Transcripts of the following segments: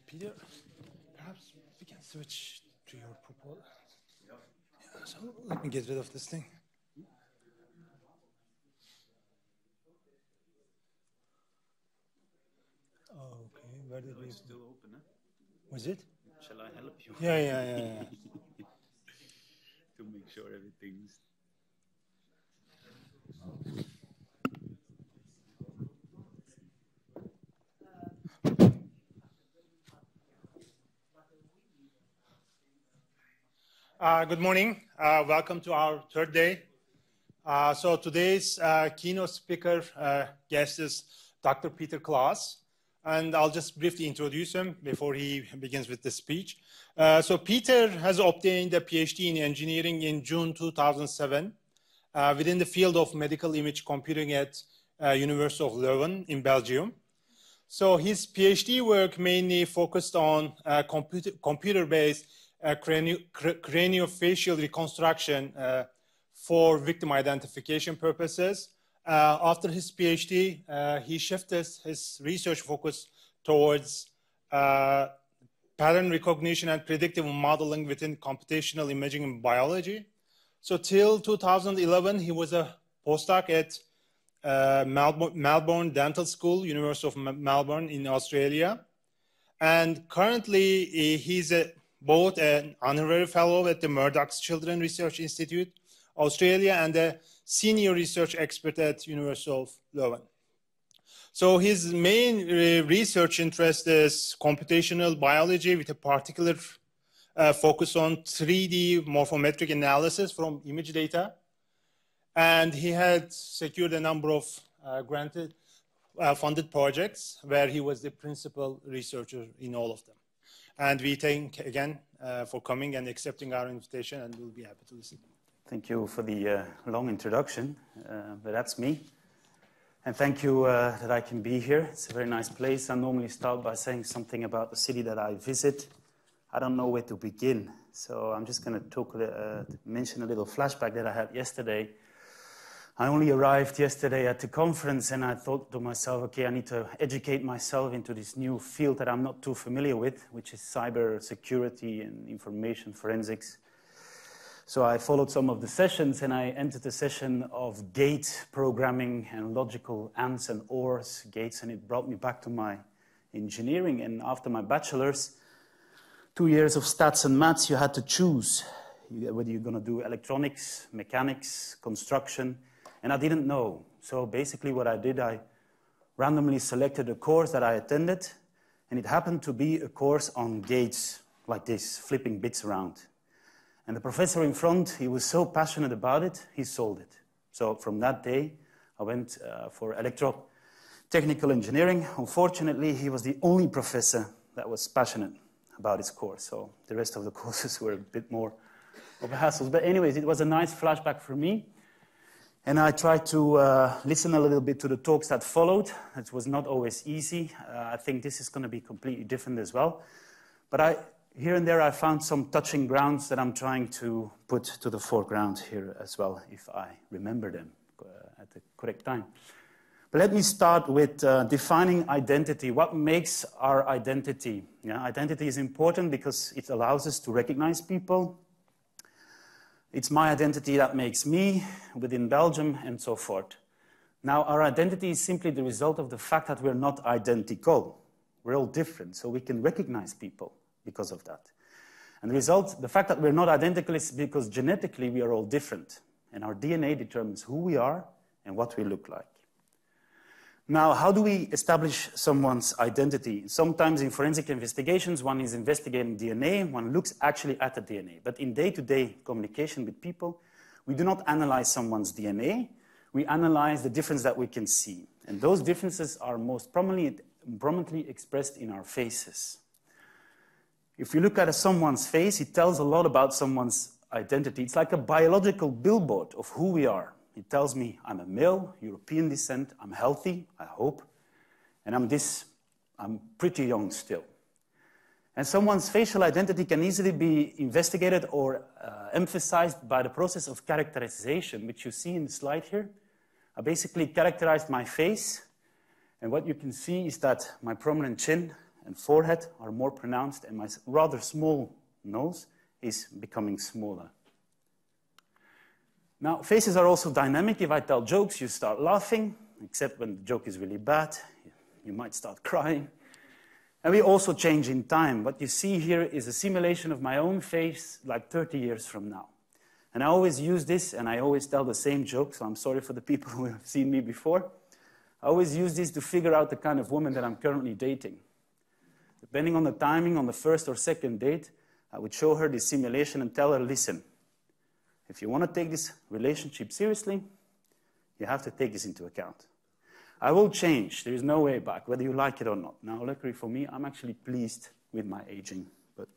Peter, perhaps we can switch to your proposal. Yeah, so let me get rid of this thing. Okay, where did we? It's still open, huh? Was it? Shall I help you? Yeah. To make sure everything's. Good morning. Welcome to our third day. So today's keynote speaker guest is Dr. Peter Claus, and I'll just briefly introduce him before he begins with the speech. So Peter has obtained a PhD in engineering in June 2007 within the field of medical image computing at University of Leuven in Belgium. So his PhD work mainly focused on computer-based craniofacial reconstruction for victim identification purposes. After his PhD, he shifted his research focus towards pattern recognition and predictive modeling within computational imaging and biology. So till 2011, he was a postdoc at Melbourne Dental School, University of Melbourne in Australia. And currently, he's both an honorary fellow at the Murdoch's Children Research Institute, Australia, and a senior research expert at University of Leuven. So his main research interest is computational biology with a particular focus on 3D morphometric analysis from image data. And he had secured a number of granted funded projects where he was the principal researcher in all of them. And we thank again for coming and accepting our invitation, and we'll be happy to listen. Thank you for the long introduction, but that's me. And thank you that I can be here. It's a very nice place. I normally start by saying something about the city that I visit. I don't know where to begin, so I'm just going to mention a little flashback that I had yesterday. I only arrived yesterday at the conference, and I thought to myself, okay, I need to educate myself into this new field that I'm not too familiar with, which is cyber security and information forensics. So I followed some of the sessions, and I entered the session of gate programming and logical ANDs and ORs, gates, and it brought me back to my engineering. And after my bachelor's, 2 years of stats and maths, you had to choose whether you're going to do electronics, mechanics, construction, and I didn't know. So basically what I did, I randomly selected a course that I attended, and it happened to be a course on gates like this, flipping bits around. And the professor in front, he was so passionate about it, he sold it. So from that day, I went for electrotechnical engineering. Unfortunately, he was the only professor that was passionate about his course. So the rest of the courses were a bit more of a hassle. But anyways, it was a nice flashback for me. And I tried to listen a little bit to the talks that followed. It was not always easy. I think this is going to be completely different as well. But here and there, I found some touching grounds that I'm trying to put to the foreground here as well, if I remember them at the correct time. But let me start with defining identity. What makes our identity? Yeah, identity is important because it allows us to recognize people. It's my identity that makes me within Belgium and so forth. Now, our identity is simply the result of the fact that we're not identical. We're all different, so we can recognize people because of that. And the fact that we're not identical is because genetically we are all different. And our DNA determines who we are and what we look like. Now, how do we establish someone's identity? Sometimes in forensic investigations, one is investigating DNA, one looks actually at the DNA. But in day-to-day communication with people, we do not analyze someone's DNA, we analyze the difference that we can see. And those differences are most prominently expressed in our faces. If you look at someone's face, it tells a lot about someone's identity. It's like a biological billboard of who we are. It tells me I'm a male, European descent, I'm healthy, I hope, and I'm pretty young still. And someone's facial identity can easily be investigated or emphasized by the process of characterization, which you see in the slide here. I basically characterized my face, and what you can see is that my prominent chin and forehead are more pronounced, and my rather small nose is becoming smaller. Now, faces are also dynamic. If I tell jokes, you start laughing, except when the joke is really bad, you might start crying. And we also change in time. What you see here is a simulation of my own face like 30 years from now. And I always use this, and I always tell the same joke, so I'm sorry for the people who have seen me before. I always use this to figure out the kind of woman that I'm currently dating. Depending on the timing, on the first or second date, I would show her this simulation and tell her, listen, if you want to take this relationship seriously, you have to take this into account. I will change. There is no way back, whether you like it or not. Now, luckily for me, I'm actually pleased with my aging. But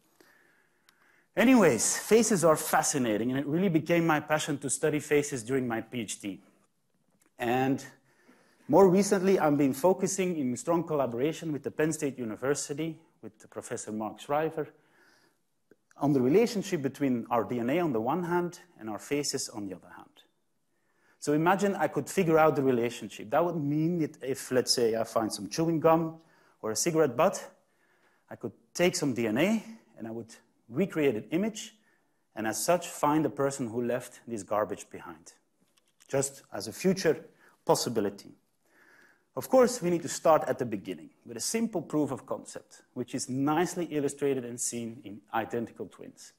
anyways, faces are fascinating, and it really became my passion to study faces during my PhD. And more recently, I've been focusing in strong collaboration with the Penn State University, with Professor Mark Schrijver, on the relationship between our DNA on the one hand and our faces on the other hand. So imagine I could figure out the relationship. That would mean that if, let's say, I find some chewing gum or a cigarette butt, I could take some DNA and I would recreate an image and as such find the person who left this garbage behind, just as a future possibility. Of course, we need to start at the beginning with a simple proof of concept, which is nicely illustrated and seen in identical twins.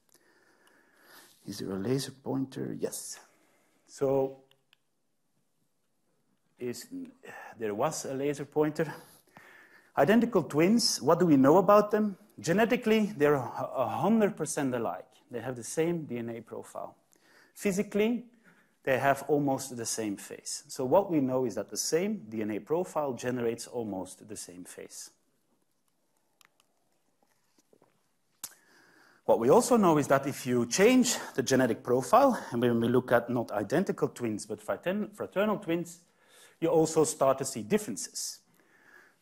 Is there a laser pointer? Yes. So, there was a laser pointer. Identical twins, what do we know about them? Genetically, they're 100% alike. They have the same DNA profile. Physically, they have almost the same face. So what we know is that the same DNA profile generates almost the same face. What we also know is that if you change the genetic profile, and when we look at not identical twins, but fraternal twins, you also start to see differences.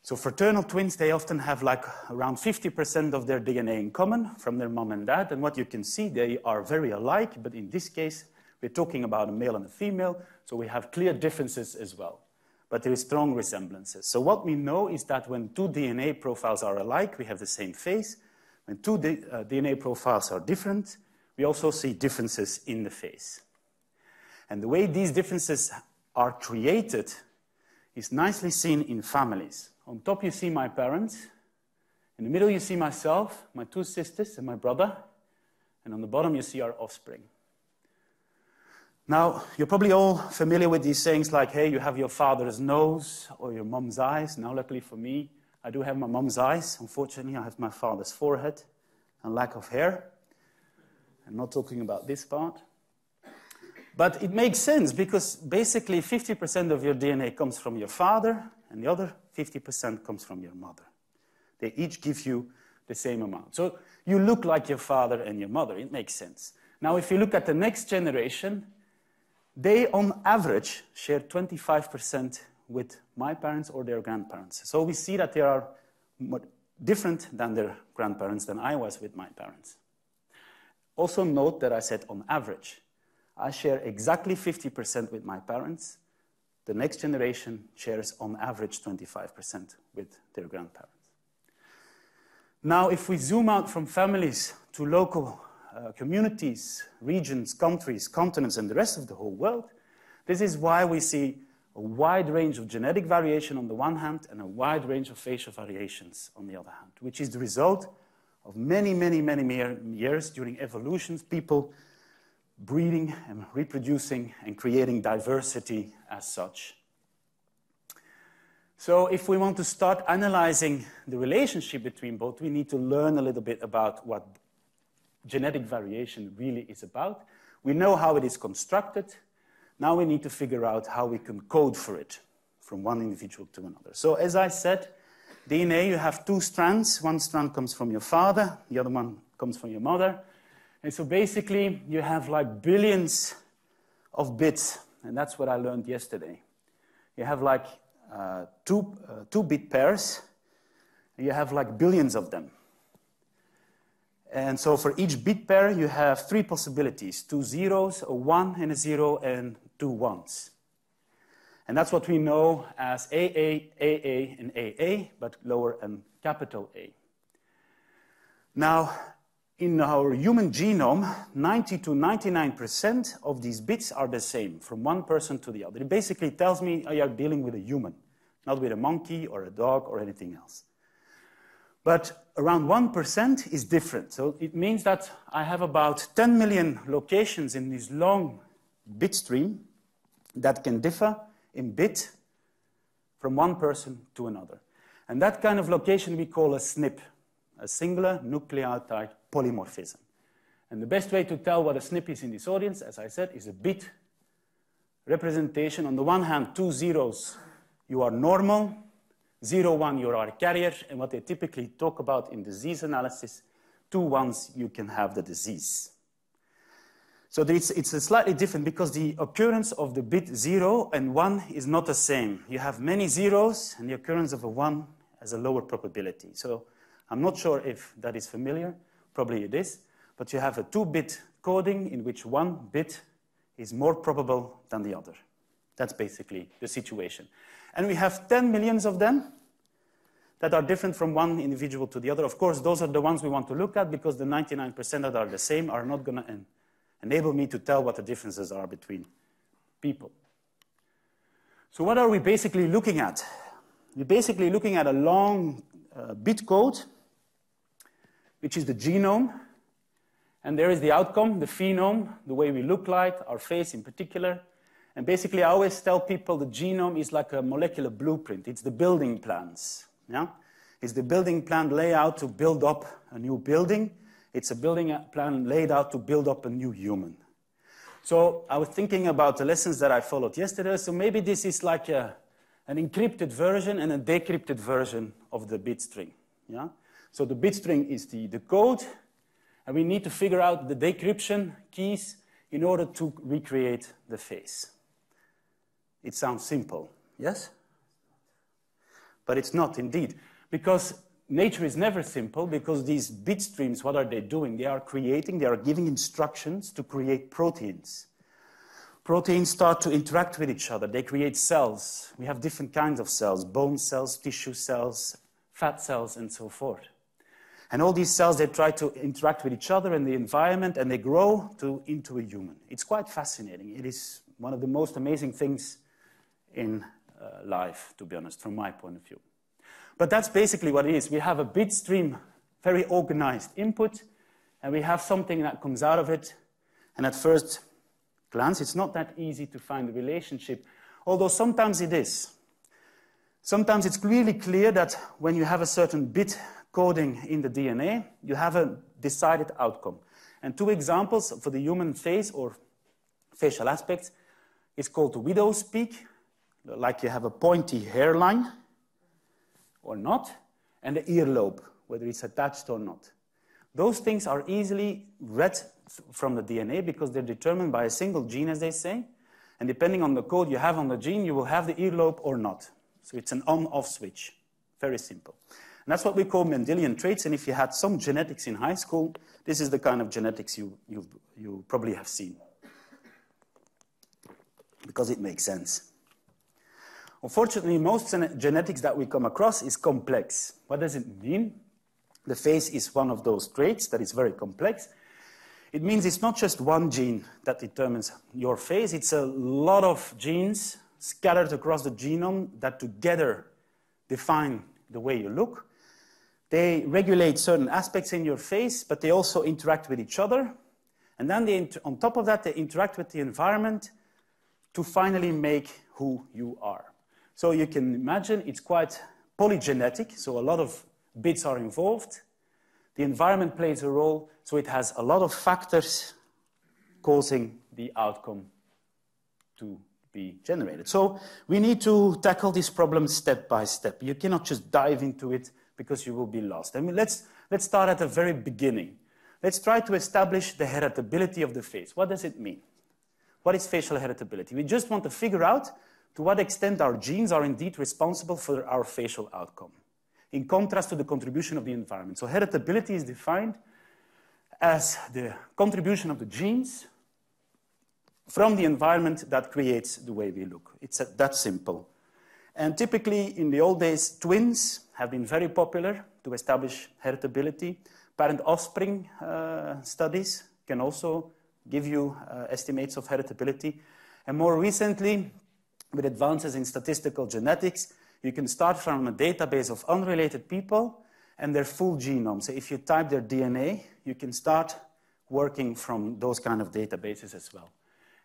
So fraternal twins, they often have like around 50% of their DNA in common from their mom and dad, and what you can see, they are very alike, but in this case, we're talking about a male and a female, so we have clear differences as well. But there is strong resemblances. So what we know is that when two DNA profiles are alike, we have the same face. When two DNA profiles are different, we also see differences in the face. And the way these differences are created is nicely seen in families. On top you see my parents. In the middle you see myself, my two sisters, and my brother. And on the bottom you see our offspring. Now, you're probably all familiar with these sayings like, hey, you have your father's nose or your mom's eyes. Now, luckily for me, I do have my mom's eyes. Unfortunately, I have my father's forehead and lack of hair. I'm not talking about this part. But it makes sense because basically 50% of your DNA comes from your father and the other 50% comes from your mother. They each give you the same amount. So you look like your father and your mother. It makes sense. Now, if you look at the next generation, they, on average, share 25% with my parents or their grandparents. So we see that they are more different than their grandparents than I was with my parents. Also note that I said on average. I share exactly 50% with my parents. The next generation shares on average 25% with their grandparents. Now, if we zoom out from families to local communities, regions, countries, continents, and the rest of the whole world, this is why we see a wide range of genetic variation on the one hand and a wide range of facial variations on the other hand, which is the result of many, many, many years during evolutions, people breeding and reproducing and creating diversity as such. So if we want to start analyzing the relationship between both, we need to learn a little bit about what genetic variation really is about, We know how it is constructed. Now we need to figure out how we can code for it from one individual to another. So as I said, DNA, you have two strands. One strand comes from your father, the other one comes from your mother. And so basically, you have like billions of bits, and that's what I learned yesterday. You have like two-bit pairs, and you have like billions of them. And so for each bit pair, you have three possibilities: 2 zeros, a 1 and a 0, and 2 ones. And that's what we know as AA, AA, and AA, but lower and capital A. Now, in our human genome, 90 to 99% of these bits are the same from one person to the other. It basically tells me you are dealing with a human, not with a monkey or a dog or anything else. But around 1% is different. So it means that I have about 10 million locations in this long bit stream that can differ in bit from one person to another. And that kind of location we call a SNP, a singular nucleotide polymorphism. And the best way to tell what a SNP is in this audience, as I said, is a bit representation. On the one hand, 2 zeros, you are normal. 0, 1, you are a carrier. And what they typically talk about in disease analysis, 2 ones, you can have the disease. So it's slightly different because the occurrence of the bit 0 and 1 is not the same. You have many zeros, and the occurrence of a 1 has a lower probability. So I'm not sure if that is familiar. Probably it is. But you have a 2-bit coding in which 1 bit is more probable than the other. That's basically the situation. And we have 10 millions of them that are different from one individual to the other. Of course, those are the ones we want to look at because the 99% that are the same are not going to enable me to tell what the differences are between people. So what are we basically looking at? We're basically looking at a long bit code, which is the genome. And there is the outcome, the phenome, the way we look like, our face in particular. And basically, I always tell people the genome is like a molecular blueprint. It's the building plans. Yeah? It's the building plan laid out to build up a new building. It's a building plan laid out to build up a new human. So I was thinking about the lessons that I followed yesterday. So maybe this is like an encrypted version and a decrypted version of the bit string. Yeah? So the bit string is the code, and we need to figure out the decryption keys in order to recreate the face. It sounds simple, yes? But it's not indeed, because nature is never simple, because these bit streams, what are they doing? They are giving instructions to create proteins. Proteins start to interact with each other. They create cells. We have different kinds of cells: bone cells, tissue cells, fat cells, and so forth. And all these cells, they try to interact with each other in the environment, and they grow into a human. It's quite fascinating. It is one of the most amazing things in life, to be honest, from my point of view. But that's basically what it is. We have a bit stream, very organized input, and we have something that comes out of it. And at first glance, it's not that easy to find the relationship, although sometimes it is. Sometimes it's really clear that when you have a certain bit coding in the DNA, you have a decided outcome. And 2 examples for the human face or facial aspects is called the widow's peak, like you have a pointy hairline or not, and the earlobe, whether it's attached or not. Those things are easily read from the DNA because they're determined by a single gene, as they say. And depending on the code you have on the gene, you will have the earlobe or not. So it's an on-off switch. Very simple. And that's what we call Mendelian traits. And if you had some genetics in high school, this is the kind of genetics you probably have seen, because it makes sense. Unfortunately, most genetics that we come across is complex. What does it mean? The face is one of those traits that is very complex. It means it's not just one gene that determines your face. It's a lot of genes scattered across the genome that together define the way you look. They regulate certain aspects in your face, but they also interact with each other. And then on top of that, they interact with the environment to finally make who you are. So you can imagine it's quite polygenetic, so a lot of bits are involved. The environment plays a role, so it has a lot of factors causing the outcome to be generated. So we need to tackle this problem step by step. You cannot just dive into it because you will be lost. I mean, let's start at the very beginning. Let's try to establish the heritability of the face. What does it mean? What is facial heritability? We just want to figure out to what extent our genes are indeed responsible for our facial outcome, in contrast to the contribution of the environment. So heritability is defined as the contribution of the genes from the environment that creates the way we look. It's that simple. And typically, in the old days, twins have been very popular to establish heritability. Parent-offspring studies can also give you estimates of heritability. And more recently, with advances in statistical genetics, you can start from a database of unrelated people and their full genome. So if you type their DNA, you can start working from those kind of databases as well.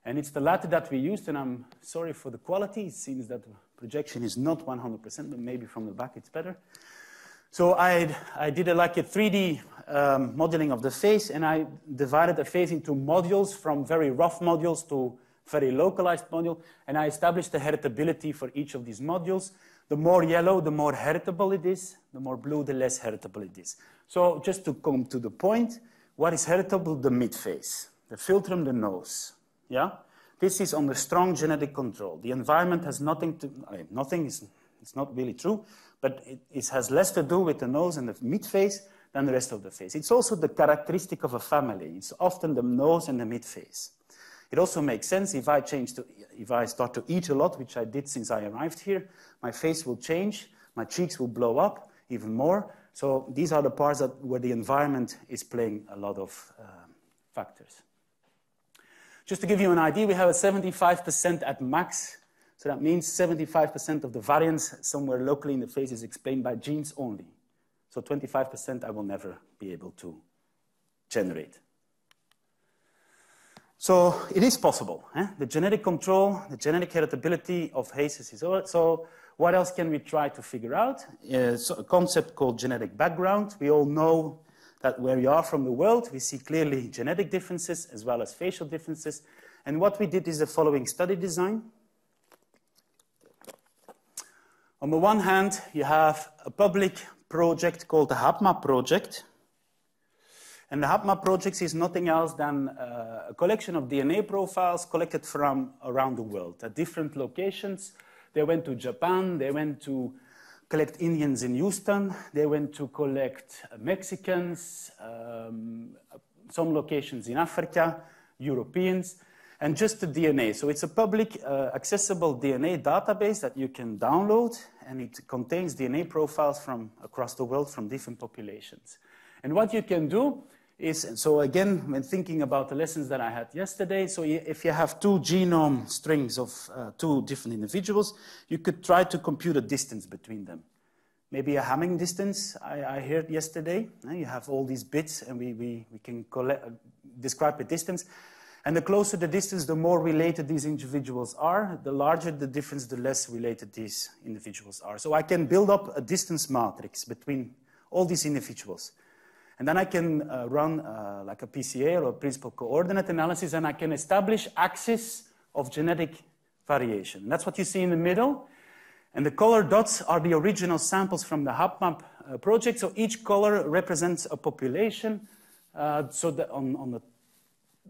And it's the latter that we used, and I'm sorry for the quality. It seems that the projection is not 100%, but maybe from the back it's better. So I did like a 3D modeling of the face, and I divided the face into modules, from very rough modules to very localized module, and I established the heritability for each of these modules. The more yellow, the more heritable it is. The more blue, the less heritable it is. So just to come to the point, what is heritable? The midface, the philtrum, the nose. Yeah? This is under strong genetic control. The environment has nothing to, it's not really true, but it has less to do with the nose and the midface than the rest of the face. It's also the characteristic of a family. It's often the nose and the midface. It also makes sense if I start to eat a lot, which I did since I arrived here, my face will change, my cheeks will blow up even more. So these are the parts where the environment is playing a lot of factors. Just to give you an idea, we have a 75% at max. So that means 75% of the variance somewhere locally in the face is explained by genes only. So 25% I will never be able to generate. So it is possible. The genetic control, the genetic heritability of faces is all. So what else can we try to figure out? So a concept called genetic background. We all know that where we are from the world, we see clearly genetic differences as well as facial differences. And what we did is the following study design. On the one hand, you have a public project called the Hapmap Project. And the Hapmap Project is nothing else than a collection of DNA profiles collected from around the world at different locations. They went to Japan, they went to collect Indians in Houston, they went to collect Mexicans, some locations in Africa, Europeans, and just the DNA. So it's a public accessible DNA database that you can download, and it contains DNA profiles from across the world from different populations. And what you can do is, so again, when thinking about the lessons that I had yesterday, so if you have two genome strings of two different individuals, you could try to compute a distance between them. Maybe a Hamming distance, I heard yesterday. You have all these bits, and we can describe a distance. And the closer the distance, the more related these individuals are. The larger the difference, the less related these individuals are. So I can build up a distance matrix between all these individuals. And then I can run like a PCA or a principal coordinate analysis, and I can establish axes of genetic variation. And that's what you see in the middle. And the colored dots are the original samples from the Hapmap project. So each color represents a population. So that on the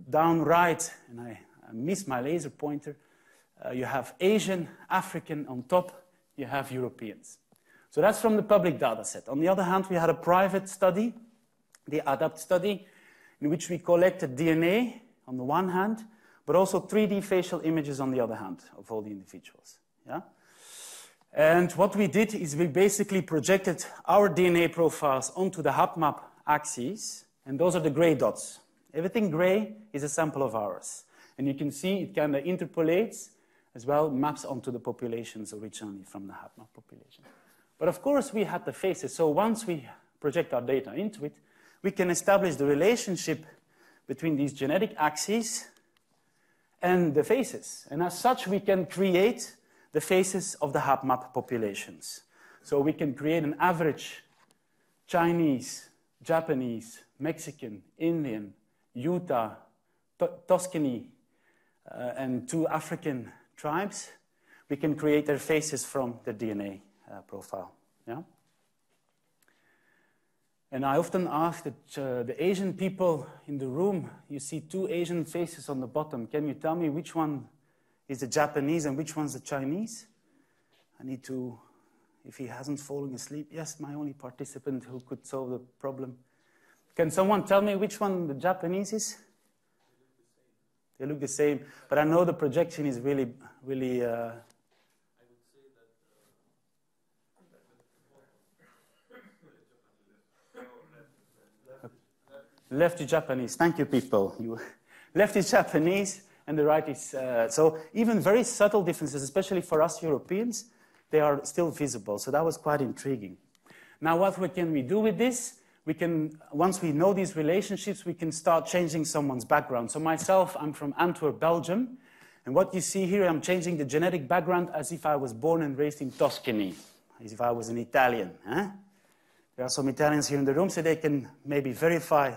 down right, and I missed my laser pointer, you have Asian, African on top, you have Europeans. So that's from the public data set. On the other hand, we had a private study, the ADAPT study, in which we collected DNA on the one hand, but also 3D facial images on the other hand of all the individuals. Yeah? And what we did is we basically projected our DNA profiles onto the Hapmap axes, and those are the gray dots. Everything gray is a sample of ours. And you can see it kind of interpolates as well, maps onto the populations originally from the Hapmap population. But of course, we had the faces. So once we project our data into it, we can establish the relationship between these genetic axes and the faces. And as such, we can create the faces of the Hapmap populations. So we can create an average Chinese, Japanese, Mexican, Indian, Utah, Tuscany and 2 African tribes, we can create their faces from the DNA profile. Yeah? And I often ask that the Asian people in the room, you see 2 Asian faces on the bottom. Can you tell me which one is the Japanese and which one's the Chinese? I need to, if he hasn't fallen asleep, yes, my only participant who could solve the problem. Can someone tell me which one the Japanese is? They look the same, but I know the projection is really, really... I would say that... Left is Japanese. Thank you, people. Left is Japanese, and the right is... so even very subtle differences, especially for us Europeans, they are still visible. So that was quite intriguing. Now, what can we do with this? We can, once we know these relationships, we can start changing someone's background. So myself, I'm from Antwerp, Belgium. And what you see here, I'm changing the genetic background as if I was born and raised in Tuscany, as if I was an Italian. There are some Italians here in the room, so they can maybe verify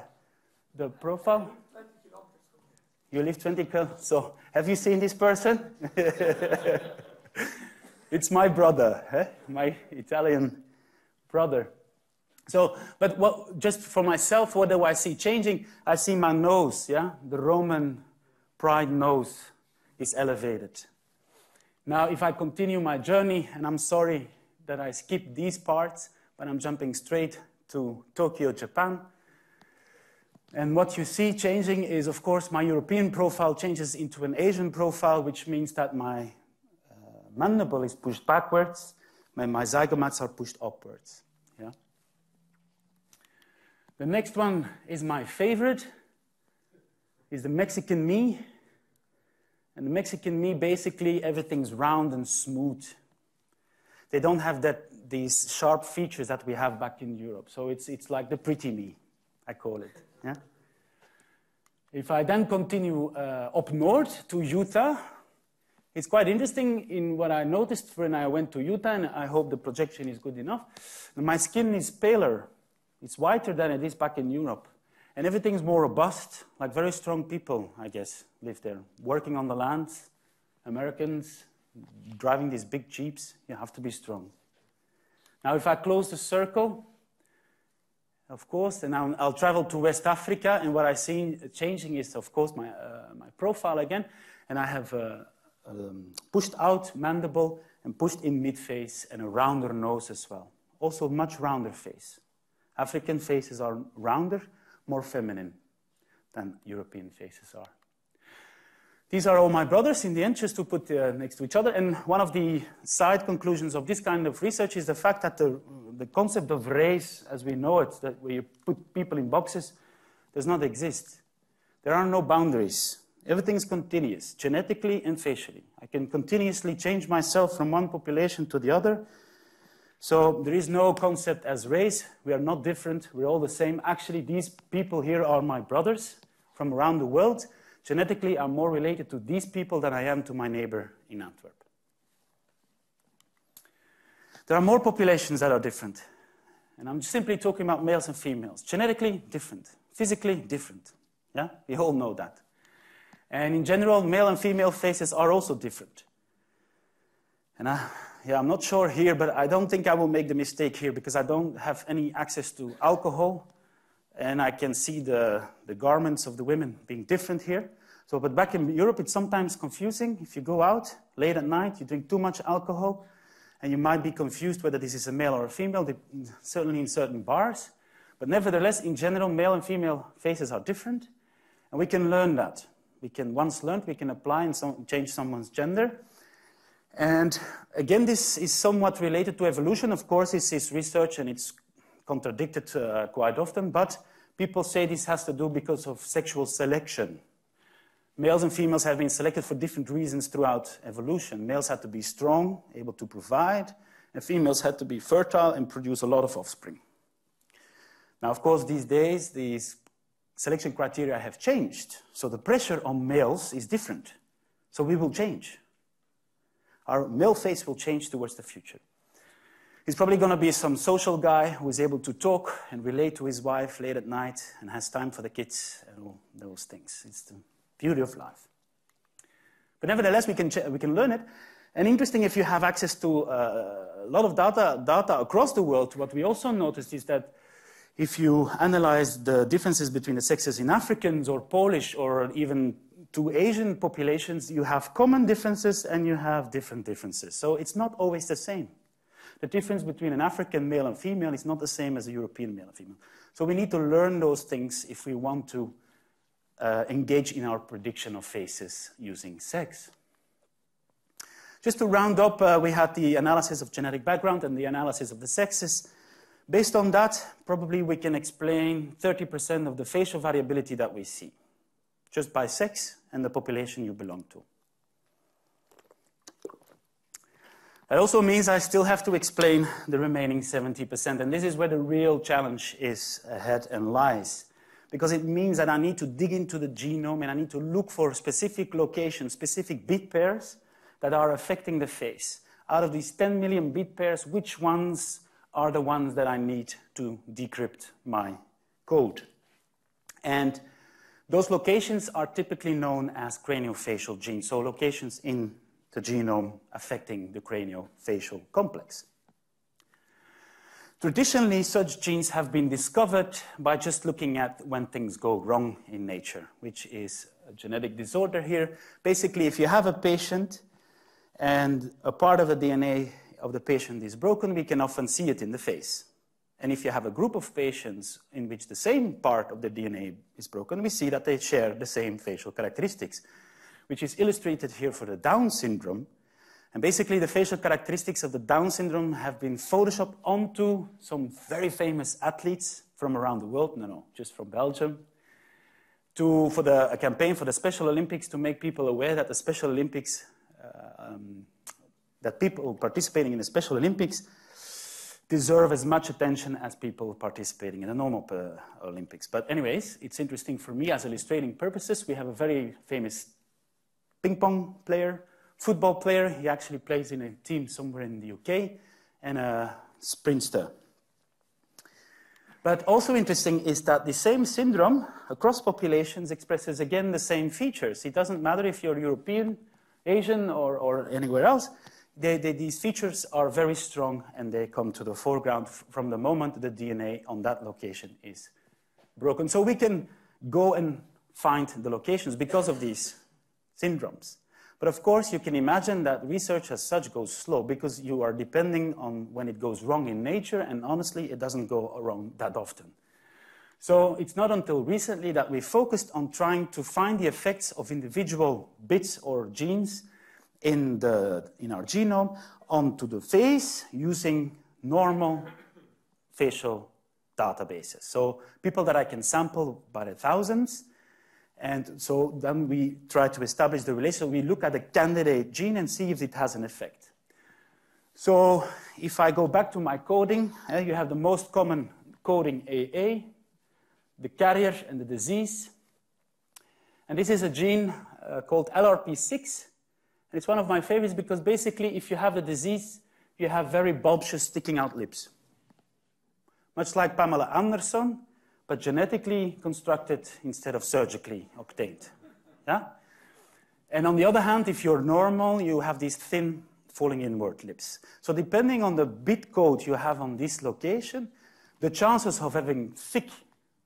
the profile. You live 20 kilometers. So have you seen this person? It's my brother, my Italian brother. So, but just for myself, what do I see changing? I see my nose, yeah? The Roman pride nose is elevated. Now, if I continue my journey, and I'm sorry that I skipped these parts, but I'm jumping straight to Tokyo, Japan. And what you see changing is, of course, my European profile changes into an Asian profile, which means that my mandible is pushed backwards, my zygomats are pushed upwards. Yeah? The next one is my favorite, is the Mexican me. And the Mexican me, basically, everything's round and smooth. They don't have these sharp features that we have back in Europe. So it's like the pretty me, I call it. Yeah? If I then continue up north to Utah, it's quite interesting in what I noticed when I went to Utah, and I hope the projection is good enough. My skin is paler. It's whiter than it is back in Europe. And everything's more robust, like very strong people, I guess, live there. Working on the land, Americans, driving these big Jeeps, you have to be strong. Now, if I close the circle, of course, then I'll travel to West Africa, and what I see changing is, of course, my profile again, and I have pushed out mandible and pushed in mid-face and a rounder nose as well. Also much rounder face. African faces are rounder, more feminine than European faces are. These are all my brothers in the end, just to put next to each other. And one of the side conclusions of this kind of research is the fact that the concept of race, as we know it, that where you put people in boxes, does not exist. There are no boundaries. Everything is continuous, genetically and facially. I can continuously change myself from one population to the other. So there is no concept as race. We are not different. We're all the same. Actually, these people here are my brothers from around the world. Genetically, I'm more related to these people than I am to my neighbor in Antwerp. There are more populations that are different. And I'm simply talking about males and females. Genetically, different. Physically, different. Yeah? We all know that. And in general, male and female faces are also different. And I'm not sure here, but I don't think I will make the mistake here because I don't have any access to alcohol. And I can see the garments of the women being different here. So, but back in Europe, it's sometimes confusing. If you go out late at night, you drink too much alcohol, and you might be confused whether this is a male or a female, certainly in certain bars. But nevertheless, in general, male and female faces are different. And we can learn that. Once learned, we can apply and change someone's gender. And again, this is somewhat related to evolution. Of course, this is research and it's contradicted quite often, but people say this has to do because of sexual selection. Males and females have been selected for different reasons throughout evolution. Males had to be strong, able to provide, and females had to be fertile and produce a lot of offspring. Now, of course, these days, these selection criteria have changed. So the pressure on males is different. So we will change. Our male face will change towards the future. He's probably going to be some social guy who is able to talk and relate to his wife late at night and has time for the kids and all those things. It's Beauty of life. But nevertheless, we can learn it. And interesting, if you have access to a lot of data across the world, what we also noticed is that if you analyze the differences between the sexes in Africans or Polish or even two Asian populations, you have common differences and you have different differences. So it's not always the same. The difference between an African male and female is not the same as a European male and female. So we need to learn those things if we want to engage in our prediction of faces using sex. Just to round up, we had the analysis of genetic background and the analysis of the sexes. Based on that, probably we can explain 30% of the facial variability that we see, just by sex and the population you belong to. That also means I still have to explain the remaining 70%, and this is where the real challenge is ahead and lies. Because it means that I need to dig into the genome and I need to look for specific locations, specific bit pairs that are affecting the face. Out of these 10 million bit pairs, which ones are the ones that I need to decrypt my code? And those locations are typically known as craniofacial genes, so locations in the genome affecting the craniofacial complex. Traditionally, such genes have been discovered by just looking at when things go wrong in nature, which is a genetic disorder here. Basically, if you have a patient and a part of the DNA of the patient is broken, we can often see it in the face. And if you have a group of patients in which the same part of the DNA is broken, we see that they share the same facial characteristics, which is illustrated here for the Down syndrome. And basically, the facial characteristics of the Down syndrome have been photoshopped onto some very famous athletes from around the world, no, just from Belgium, for a campaign for the Special Olympics to make people aware that the Special Olympics, that people participating in the Special Olympics deserve as much attention as people participating in the normal Olympics. But anyways, it's interesting for me as illustrating purposes. We have a very famous ping pong player, football player. He actually plays in a team somewhere in the UK, and a sprinter. But also interesting is that the same syndrome across populations expresses again the same features. It doesn't matter if you're European, Asian, or anywhere else. These features are very strong and they come to the foreground from the moment the DNA on that location is broken. So we can go and find the locations because of these syndromes. But of course, you can imagine that research as such goes slow because you are depending on when it goes wrong in nature, and honestly, it doesn't go wrong that often. So it's not until recently that we focused on trying to find the effects of individual bits or genes in our genome onto the face using normal facial databases. So people that I can sample by the thousands. And so then we try to establish the relation. We look at the candidate gene and see if it has an effect. So if I go back to my coding, you have the most common coding AA, the carrier and the disease. And this is a gene called LRP6. And it's one of my favorites because basically if you have the disease, you have very bulbous sticking out lips. Much like Pamela Anderson, but genetically constructed instead of surgically obtained. Yeah? And on the other hand, if you're normal, you have these thin, falling inward lips. So depending on the bit code you have on this location, the chances of having thick,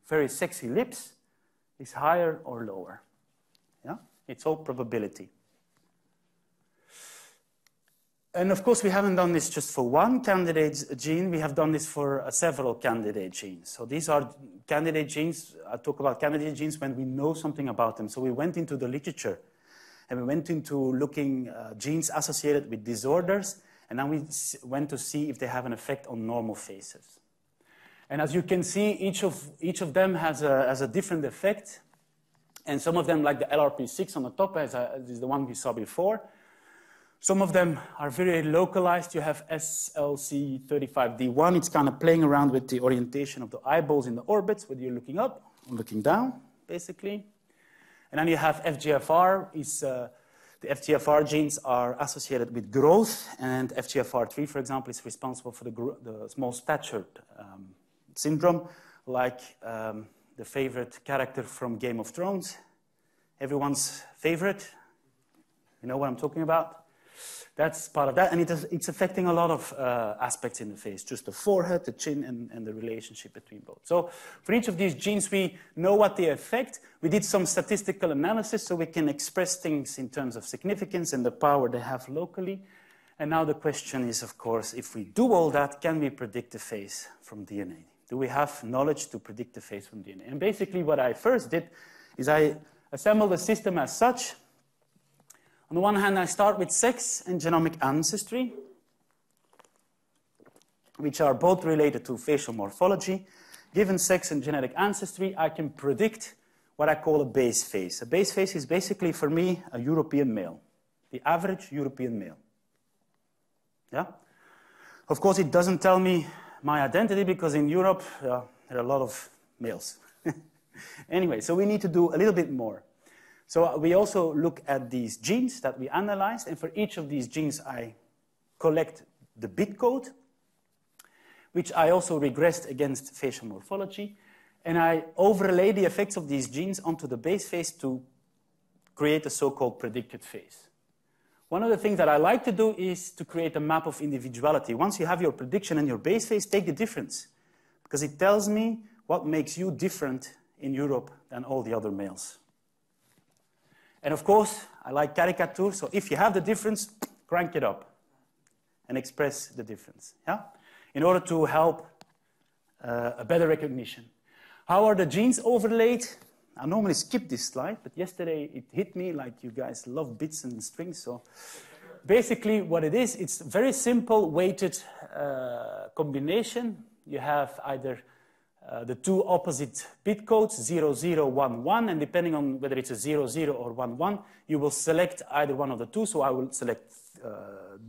very sexy lips is higher or lower. Yeah? It's all probability. And of course, we haven't done this just for one candidate gene. We have done this for several candidate genes. So these are candidate genes. I talk about candidate genes when we know something about them. So we went into the literature and we went into looking genes associated with disorders. And then we went to see if they have an effect on normal faces. And as you can see, each of them has a different effect. And some of them, like the LRP6 on the top, is the one we saw before. Some of them are very localized. You have SLC35D1. It's kind of playing around with the orientation of the eyeballs in the orbits, whether you're looking up or looking down, basically. And then you have FGFR. The FGFR genes are associated with growth, and FGFR3, for example, is responsible for the small statured syndrome, like the favorite character from Game of Thrones, everyone's favorite. You know what I'm talking about? That's part of that, and it's affecting a lot of aspects in the face, just the forehead, the chin, and the relationship between both. So for each of these genes, we know what they affect. We did some statistical analysis so we can express things in terms of significance and the power they have locally. And now the question is, of course, if we do all that, can we predict the face from DNA? Do we have knowledge to predict the face from DNA? And basically what I first did is I assembled a system as such. On the one hand, I start with sex and genomic ancestry, which are both related to facial morphology. Given sex and genetic ancestry, I can predict what I call a base face. A base face is basically, for me, a European male, the average European male. Yeah? Of course, it doesn't tell me my identity, because in Europe, there are a lot of males. Anyway, so we need to do a little bit more. So we also look at these genes that we analyzed, and for each of these genes, I collect the bit code, which I also regressed against facial morphology, and I overlay the effects of these genes onto the base face to create a so-called predicted face. One of the things that I like to do is to create a map of individuality. Once you have your prediction and your base face, take the difference, because it tells me what makes you different in Europe than all the other males. And of course, I like caricatures, so if you have the difference, crank it up and express the difference, yeah? In order to help a better recognition. How are the genes overlaid? I normally skip this slide, but yesterday it hit me like you guys love bits and strings, so basically what it is, it's a very simple weighted combination. You have either the two opposite bit codes, 0, 0, 1, 1, and depending on whether it's a 0, 0 or 1, 1, you will select either one of the two. So I will select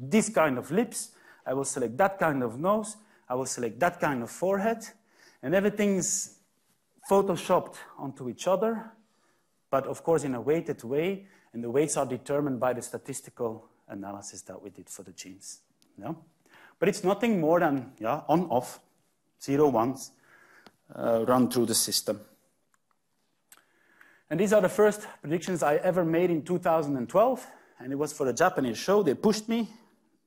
this kind of lips, I will select that kind of nose, I will select that kind of forehead, and everything's photoshopped onto each other, but of course in a weighted way, and the weights are determined by the statistical analysis that we did for the genes. Yeah? But it's nothing more than on-off, 0, 1s, run through the system. And these are the first predictions I ever made in 2012, and it was for a Japanese show. They pushed me.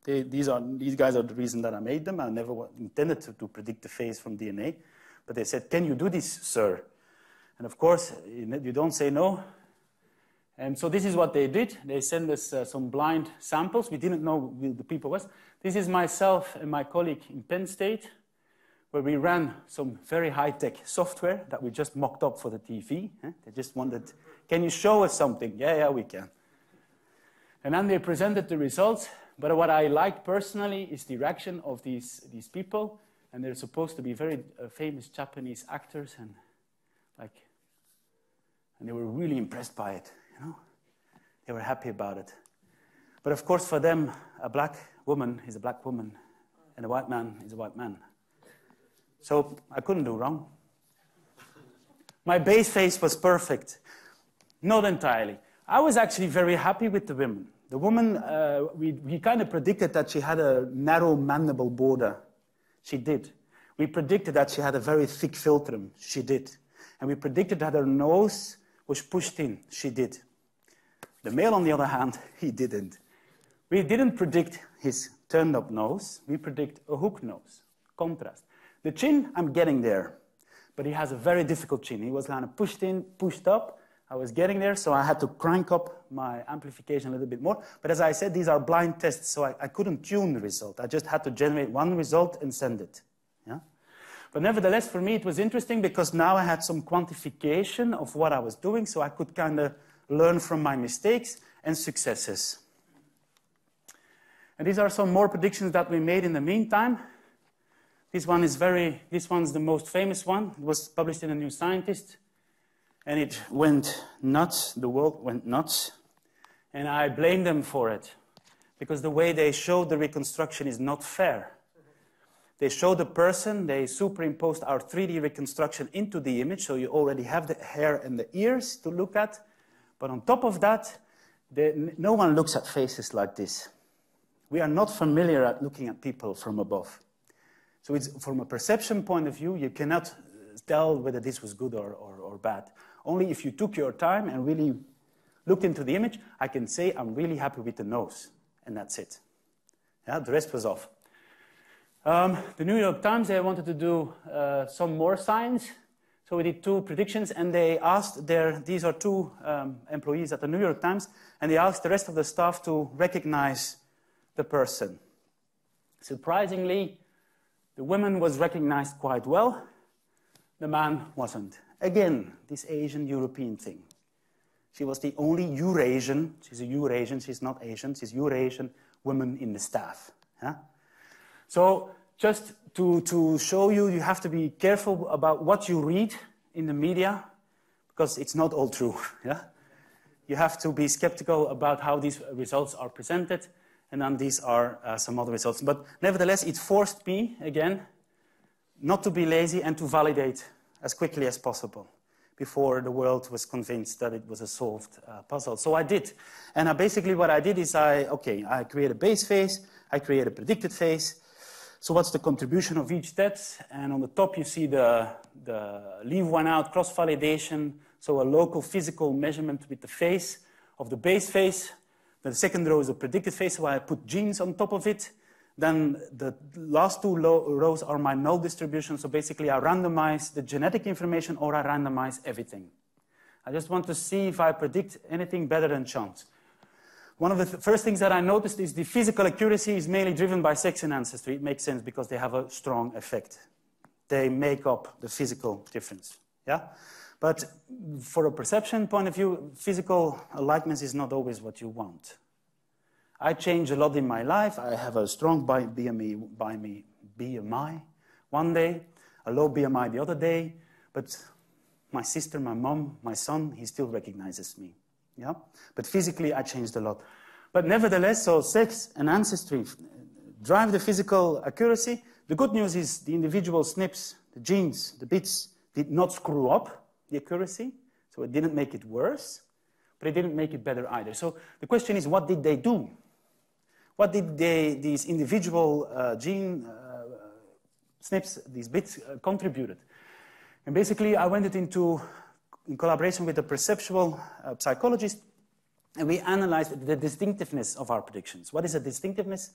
These guys are the reason that I made them. I never intended to predict the face from DNA, but they said, "Can you do this, sir?" And of course, you don't say no. And so this is what they did. They sent us some blind samples. We didn't know who the people was. This is myself and my colleague in Penn State, where we ran some very high-tech software that we just mocked up for the TV. They just wanted, "Can you show us something?" Yeah, we can. And then they presented the results. But what I liked personally is the reaction of these people. And they're supposed to be very famous Japanese actors. And they were really impressed by it. You know? They were happy about it. But of course, for them, a black woman is a black woman. And a white man is a white man. So I couldn't do wrong. My base face was perfect. Not entirely. I was actually very happy with the women. The woman, we kind of predicted that she had a narrow mandible border. She did. We predicted that she had a very thick philtrum. She did. And we predicted that her nose was pushed in. She did. The male, on the other hand, he didn't. We didn't predict his turned-up nose. We predict a hook nose. Contrast. The chin, I'm getting there. But he has a very difficult chin. He was kind of pushed in, pushed up. I was getting there, so I had to crank up my amplification a little bit more. But as I said, these are blind tests, so I couldn't tune the result. I just had to generate one result and send it. Yeah? But nevertheless, for me, it was interesting because now I had some quantification of what I was doing, so I could kind of learn from my mistakes and successes. And these are some more predictions that we made in the meantime. This one's the most famous one. It was published in the New Scientist. And it went nuts, the world went nuts, and I blame them for it, because the way they showed the reconstruction is not fair. They showed the person, they superimposed our 3D reconstruction into the image, so you already have the hair and the ears to look at, but on top of that, no one looks at faces like this. We are not familiar at looking at people from above. So it's, from a perception point of view, you cannot tell whether this was good or bad. Only if you took your time and really looked into the image, I can say I'm really happy with the nose, and that's it. Yeah, the rest was off. The New York Times, they wanted to do some more science, so we did 2 predictions, and they asked these are 2 employees at the New York Times, and they asked the rest of the staff to recognize the person. Surprisingly, the woman was recognized quite well, the man wasn't. Again, this Asian European thing. She was the only Eurasian, she's a Eurasian, she's not Asian, she's Eurasian woman in the staff. Yeah? So just to show you, you have to be careful about what you read in the media, because it's not all true. Yeah? You have to be skeptical about how these results are presented, and then these are some other results. But nevertheless, it forced me, again, not to be lazy and to validate as quickly as possible before the world was convinced that it was a solved puzzle. So I did. And basically what I did is I create a base phase, I create a predicted phase. So what's the contribution of each step? And on the top you see the leave one out cross-validation, so a local physical measurement with the phase of the base phase. The second row is the predicted phase, so I put genes on top of it. Then the last 2 rows are my null distribution, so basically I randomize the genetic information or I randomize everything. I just want to see if I predict anything better than chance. One of the first things that I noticed is the physical accuracy is mainly driven by sex and ancestry. It makes sense because they have a strong effect. They make up the physical difference. Yeah? But for a perception point of view, physical likeness is not always what you want. I change a lot in my life. I have a strong BMI one day, a low BMI the other day, but my sister, my mom, my son, he still recognizes me. Yeah? But physically, I changed a lot. But nevertheless, so sex and ancestry drive the physical accuracy. The good news is the individual SNPs, the genes, the bits, did not screw up the accuracy, so it didn't make it worse, but it didn't make it better either. So the question is, what did they do? What did these individual gene SNPs, these bits, contributed? And basically, I went into, in collaboration with a perceptual psychologist, and we analyzed the distinctiveness of our predictions. What is a distinctiveness?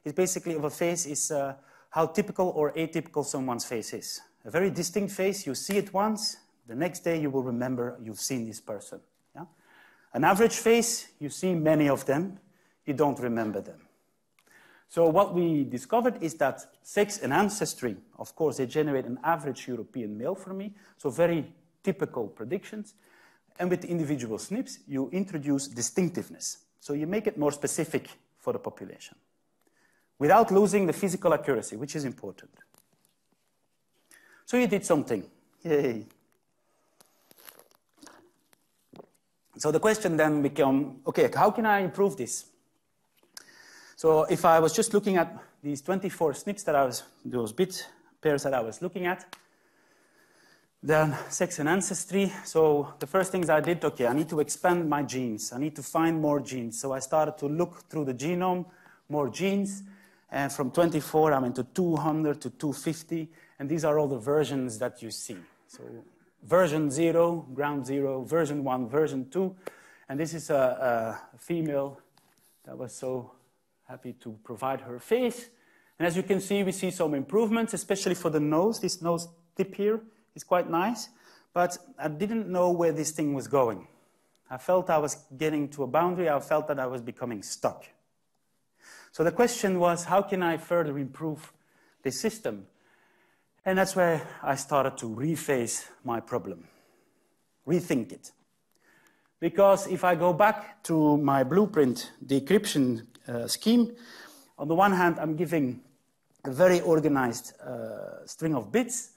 It's basically of a face is how typical or atypical someone's face is. A very distinct face, you see it once, the next day you will remember you've seen this person. Yeah? An average face, you see many of them, you don't remember them. So what we discovered is that sex and ancestry, of course, they generate an average European male for me, so very typical predictions. And with individual SNPs, you introduce distinctiveness. So you make it more specific for the population, without losing the physical accuracy, which is important. So you did something. Yay. So the question then became, okay, how can I improve this? So if I was just looking at these 24 SNPs that I was, those bit pairs that I was looking at, then sex and ancestry. So the first things I did, okay, I need to expand my genes. I need to find more genes. So I started to look through the genome, more genes. And from 24, I'm into 200 to 250. And these are all the versions that you see. So version 0, ground 0, version 1, version 2. And this is a female that was so happy to provide her face. And as you can see, we see some improvements, especially for the nose. This nose tip here is quite nice. But I didn't know where this thing was going. I felt I was getting to a boundary. I felt that I was becoming stuck. So the question was, how can I further improve this system? And that's where I started to rephase my problem, rethink it. Because if I go back to my blueprint decryption scheme, on the one hand, I'm giving a very organized string of bits.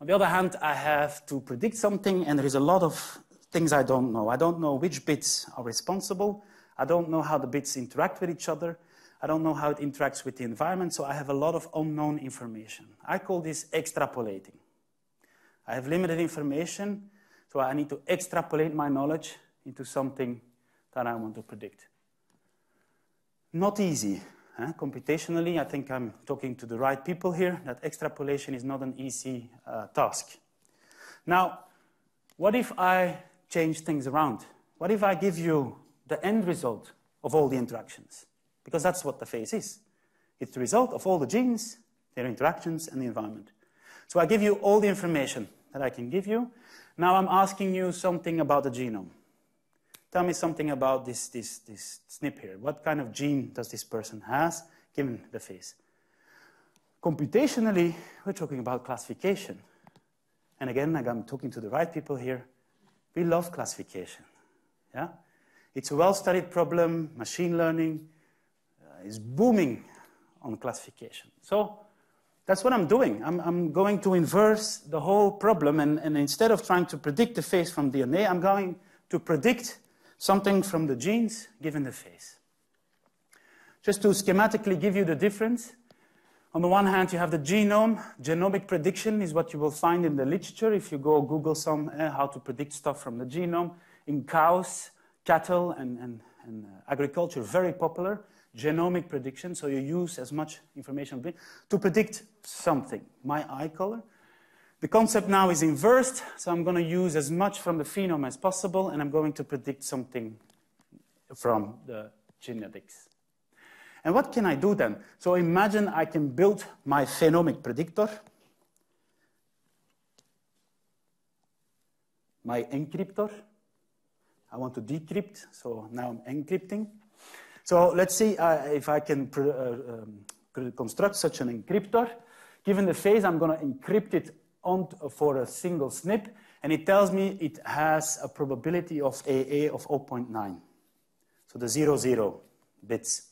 On the other hand, I have to predict something, and there is a lot of things I don't know. I don't know which bits are responsible. I don't know how the bits interact with each other. I don't know how it interacts with the environment, so I have a lot of unknown information. I call this extrapolating. I have limited information, so I need to extrapolate my knowledge into something that I want to predict. Not easy. Computationally, I think I'm talking to the right people here, that extrapolation is not an easy task. Now, what if I change things around? What if I give you the end result of all the interactions? Because that's what the phase is. It's the result of all the genes, their interactions, and the environment. So I give you all the information that I can give you. Now I'm asking you something about the genome. Tell me something about this SNP here. What kind of gene does this person has, given the phase? Computationally, we're talking about classification. And again, like I'm talking to the right people here, we love classification. Yeah? It's a well-studied problem. Machine learning is booming on classification. So that's what I'm doing. I'm going to inverse the whole problem, and instead of trying to predict the phase from DNA, I'm going to predict something from the genes given the phase. Just to schematically give you the difference, on the one hand, you have the genome. Genomic prediction is what you will find in the literature if you go Google some how to predict stuff from the genome. In cows, cattle, and agriculture, very popular. Genomic prediction, so you use as much information to predict something, my eye color. The concept now is inversed, so I'm going to use as much from the phenome as possible, and I'm going to predict something from the genetics. And what can I do then? So imagine I can build my phenomic predictor, my encryptor. I want to decrypt, so now I'm encrypting. So let's see if I can construct such an encryptor. Given the phase, I'm going to encrypt it for a single SNP, and it tells me it has a probability of AA of 0.9. So the 00 bits.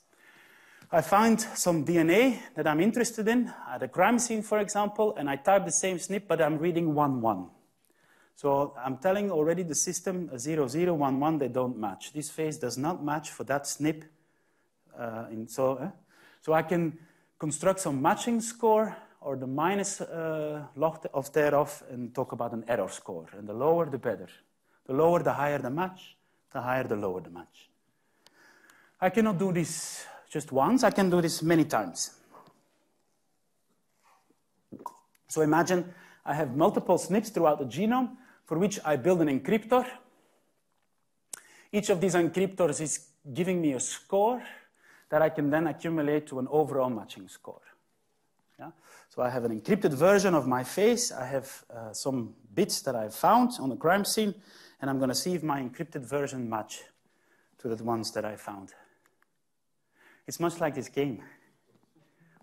I find some DNA that I'm interested in at a crime scene, for example, and I type the same SNP, but I'm reading 11. So I'm telling already the system 0011, they don't match. This phase does not match for that SNP. So I can construct some matching score or the minus log of thereof and talk about an error score. And the lower, the better. The lower, the higher the match. The higher, the lower the match. I cannot do this just once. I can do this many times. So imagine I have multiple SNPs throughout the genome for which I build an encryptor. Each of these encryptors is giving me a score that I can then accumulate to an overall matching score. Yeah? So I have an encrypted version of my face. I have some bits that I found on the crime scene, and I'm going to see if my encrypted version match to the ones that I found. It's much like this game.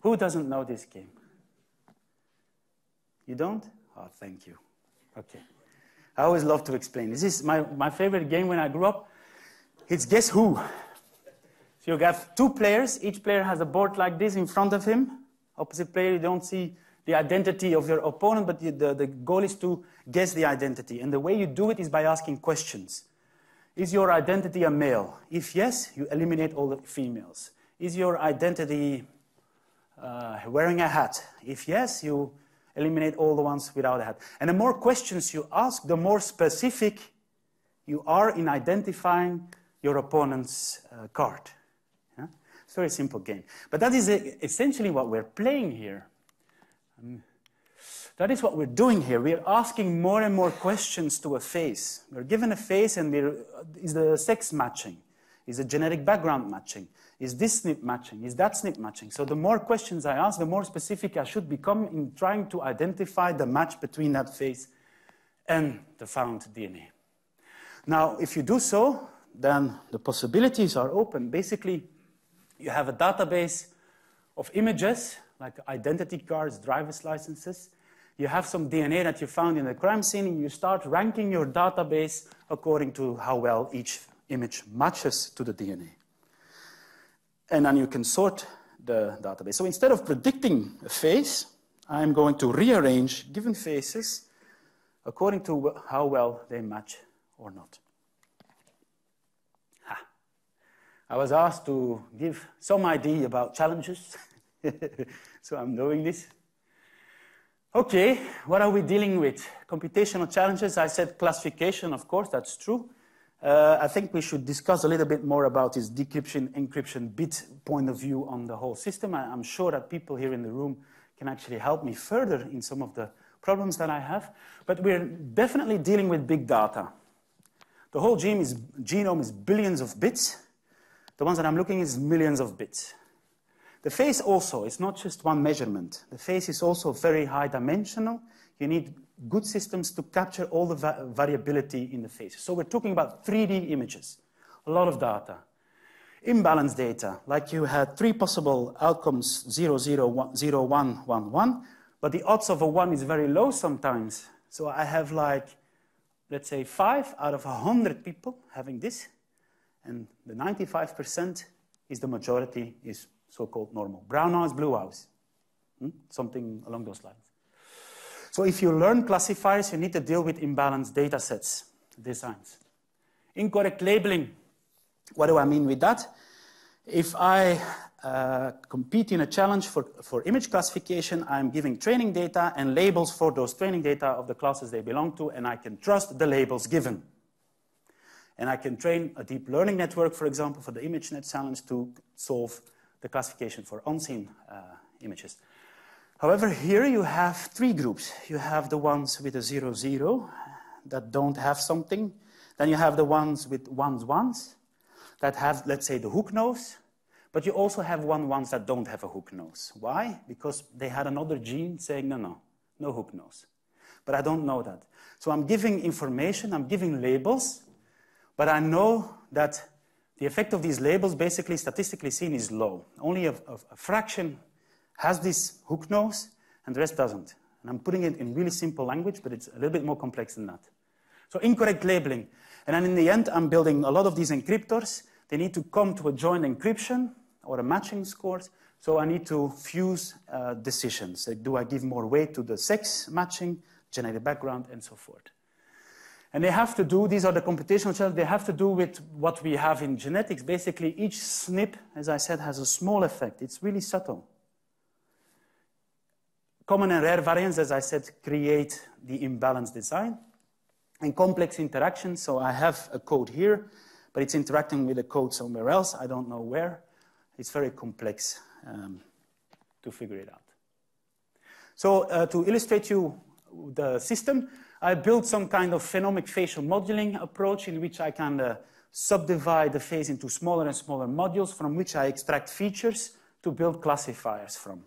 Who doesn't know this game? You don't? Oh, thank you. Okay. I always love to explain. This is my favorite game when I grew up. It's Guess Who. So you have two players. Each player has a board like this in front of him. Opposite player, you don't see the identity of your opponent, but the goal is to guess the identity. And the way you do it is by asking questions. Is your identity a male? If yes, you eliminate all the females. Is your identity wearing a hat? If yes, you eliminate all the ones without a hat. And the more questions you ask, the more specific you are in identifying your opponent's card. Yeah? It's a very simple game. But that is essentially what we're playing here. That is what we're doing here. We're asking more and more questions to a face. We're given a face, and is the sex matching? Is the genetic background matching? Is this SNP matching? Is that SNP matching? So the more questions I ask, the more specific I should become in trying to identify the match between that face and the found DNA. Now, if you do so, then the possibilities are open. Basically, you have a database of images, like identity cards, driver's licenses. You have some DNA that you found in the crime scene, and you start ranking your database according to how well each image matches to the DNA. And then you can sort the database. So instead of predicting a face, I'm going to rearrange given faces according to how well they match or not. I was asked to give some idea about challenges, so I'm doing this. Okay, what are we dealing with? Computational challenges. I said classification, of course, that's true. I think we should discuss a little bit more about this decryption, encryption, bit point of view on the whole system. I'm sure that people here in the room can actually help me further in some of the problems that I have. But we're definitely dealing with big data. The whole genome is billions of bits. The ones that I'm looking at is millions of bits. The face also, it's not just one measurement. The face is also very high dimensional. You need good systems to capture all the variability in the face. So we're talking about 3D images, a lot of data. Imbalance data, like you had 3 possible outcomes, 0, 0, 1, 0, 1, 1, 1, but the odds of a 1 is very low sometimes. So I have like, let's say 5 out of 100 people having this, and the 95% is the majority is so-called normal. Brown eyes, blue eyes, something along those lines. So if you learn classifiers, you need to deal with imbalanced data sets, designs. Incorrect labeling, what do I mean with that? If I compete in a challenge for image classification, I'm giving training data and labels for those training data of the classes they belong to, and I can trust the labels given. And I can train a deep learning network, for example, for the ImageNet challenge to solve the classification for unseen images. However, here you have 3 groups. You have the ones with a 0, 0 that don't have something. Then you have the ones with 1s, 1s that have, let's say, the hook nose. But you also have 1s that don't have a hook nose. Why? Because they had another gene saying, no hook nose. But I don't know that. So I'm giving information, I'm giving labels, but I know that the effect of these labels, basically statistically seen, is low. Only a fraction has this hook nose, and the rest doesn't. And I'm putting it in really simple language, but it's a little bit more complex than that. So incorrect labeling. And then in the end, I'm building a lot of these encryptors. They need to come to a joint encryption or a matching scores. So I need to fuse decisions. Like, do I give more weight to the sex matching, genetic background, and so forth? And they have to do, these are the computational challenges, they have to do with what we have in genetics. Basically, each SNP, as I said, has a small effect. It's really subtle. Common and rare variants, as I said, create the imbalanced design. And complex interactions, so I have a code here, but it's interacting with a code somewhere else. I don't know where. It's very complex to figure it out. So to illustrate you the system, I built some kind of phenomic facial modeling approach in which I can subdivide the face into smaller and smaller modules from which I extract features to build classifiers from.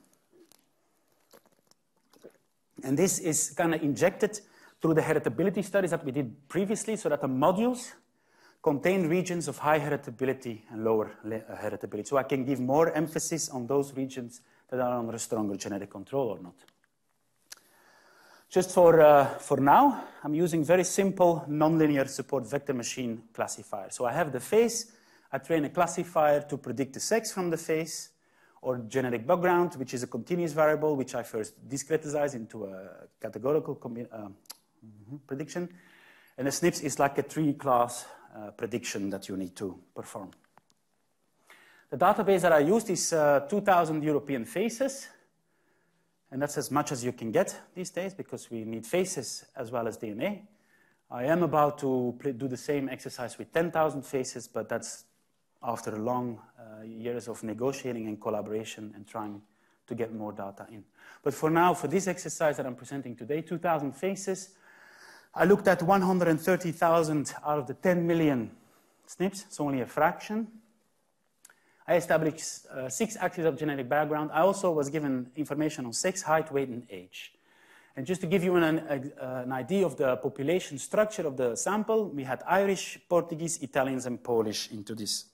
And this is kind of injected through the heritability studies that we did previously, so that the modules contain regions of high heritability and lower heritability. So I can give more emphasis on those regions that are under a stronger genetic control or not. Just for now, I'm using very simple nonlinear support vector machine classifier. So I have the face, I train a classifier to predict the sex from the face, or genetic background, which is a continuous variable, which I first discretize into a categorical prediction. And the SNPs is like a 3-class prediction that you need to perform. The database that I used is 2,000 European faces. And that's as much as you can get these days because we need faces as well as DNA. I am about to do the same exercise with 10,000 faces, but that's after long years of negotiating and collaboration and trying to get more data in. But for now, for this exercise that I'm presenting today, 2,000 faces, I looked at 130,000 out of the 10 million SNPs. It's only a fraction. I established 6 axes of genetic background. I also was given information on sex, height, weight, and age. And just to give you an idea of the population structure of the sample, we had Irish, Portuguese, Italians, and Polish into this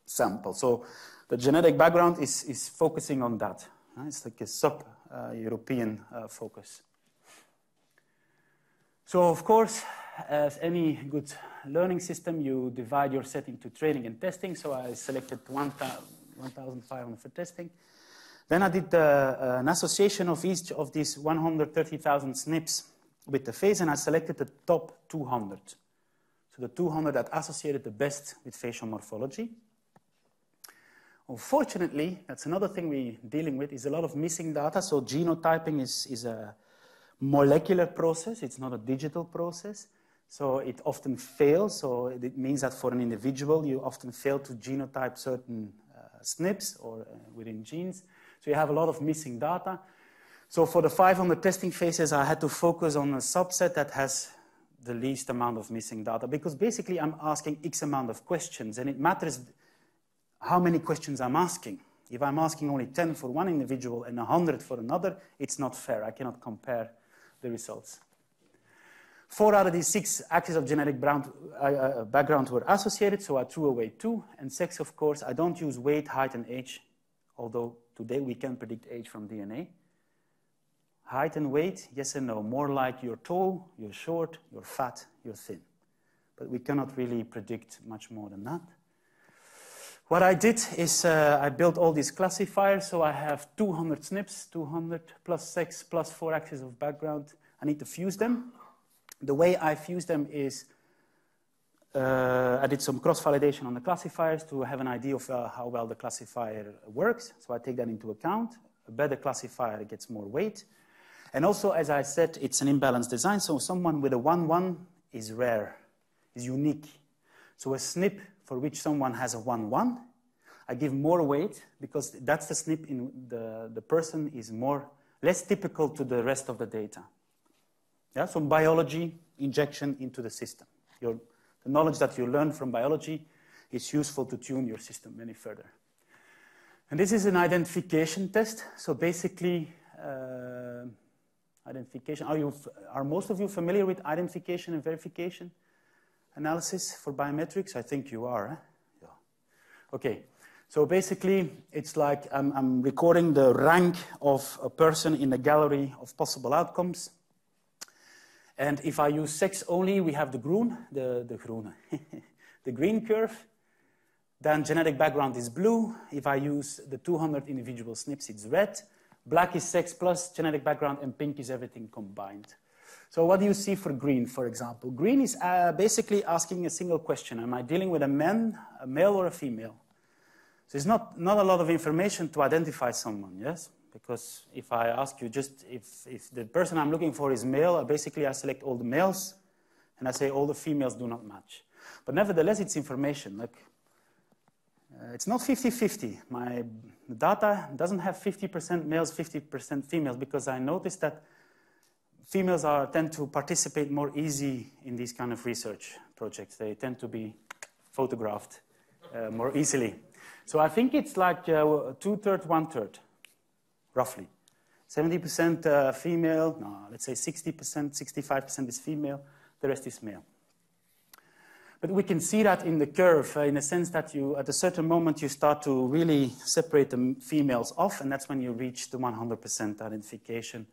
sample. So the genetic background is focusing on that. It's like a sub-European focus. So of course, as any good learning system, you divide your set into training and testing. So I selected 1,500 for testing. Then I did an association of each of these 130,000 SNPs with the face, and I selected the top 200. So the 200 that associated the best with facial morphology. Unfortunately, that's another thing we're dealing with, is a lot of missing data. So genotyping is a molecular process. It's not a digital process. So it often fails. So it means that for an individual, you often fail to genotype certain SNPs or within genes. So you have a lot of missing data. So for the 500 testing phases, I had to focus on a subset that has the least amount of missing data, because basically I'm asking X amount of questions, and it matters how many questions I'm asking. If I'm asking only 10 for one individual and 100 for another, it's not fair. I cannot compare the results. 4 out of these 6 axes of genetic background were associated, so I threw away 2. And sex, of course, I don't use weight, height, and age, although today we can predict age from DNA. Height and weight, yes and no. More like you're tall, you're short, you're fat, you're thin. But we cannot really predict much more than that. What I did is I built all these classifiers, so I have 200 SNPs, 200 plus sex plus 4 axes of background. I need to fuse them. The way I fuse them is I did some cross-validation on the classifiers to have an idea of how well the classifier works. So I take that into account. A better classifier gets more weight. And also, as I said, it's an imbalanced design, so someone with a 1-1 is rare, is unique. So a SNP for which someone has a 1-1, I give more weight because that's the SNP in the person is less typical to the rest of the data. Yeah, so biology injection into the system. The knowledge that you learn from biology is useful to tune your system any further. And this is an identification test. So basically, identification. Are most of you familiar with identification and verification analysis for biometrics? I think you are. Eh? Yeah. Okay. So basically, it's like I'm recording the rank of a person in a gallery of possible outcomes. And if I use sex only, we have the green curve. Then genetic background is blue. If I use the 200 individual SNPs, it's red. Black is sex plus genetic background, and pink is everything combined. So what do you see for green, for example? Green is basically asking a single question. Am I dealing with a male or a female? So it's not a lot of information to identify someone, yes? Because if I ask you just if the person I'm looking for is male, basically I select all the males, and I say all the females do not match. But nevertheless, it's information. Like, it's not 50-50. My data doesn't have 50% males, 50% females, because I noticed that females tend to participate more easy in these kind of research projects. They tend to be photographed more easily. So I think it's like 2/3, 1/3, roughly. 70% female, no, let's say 60%, 65% is female, the rest is male. But we can see that in the curve, in the sense that at a certain moment, you start to really separate the females off, and that's when you reach the 100% identification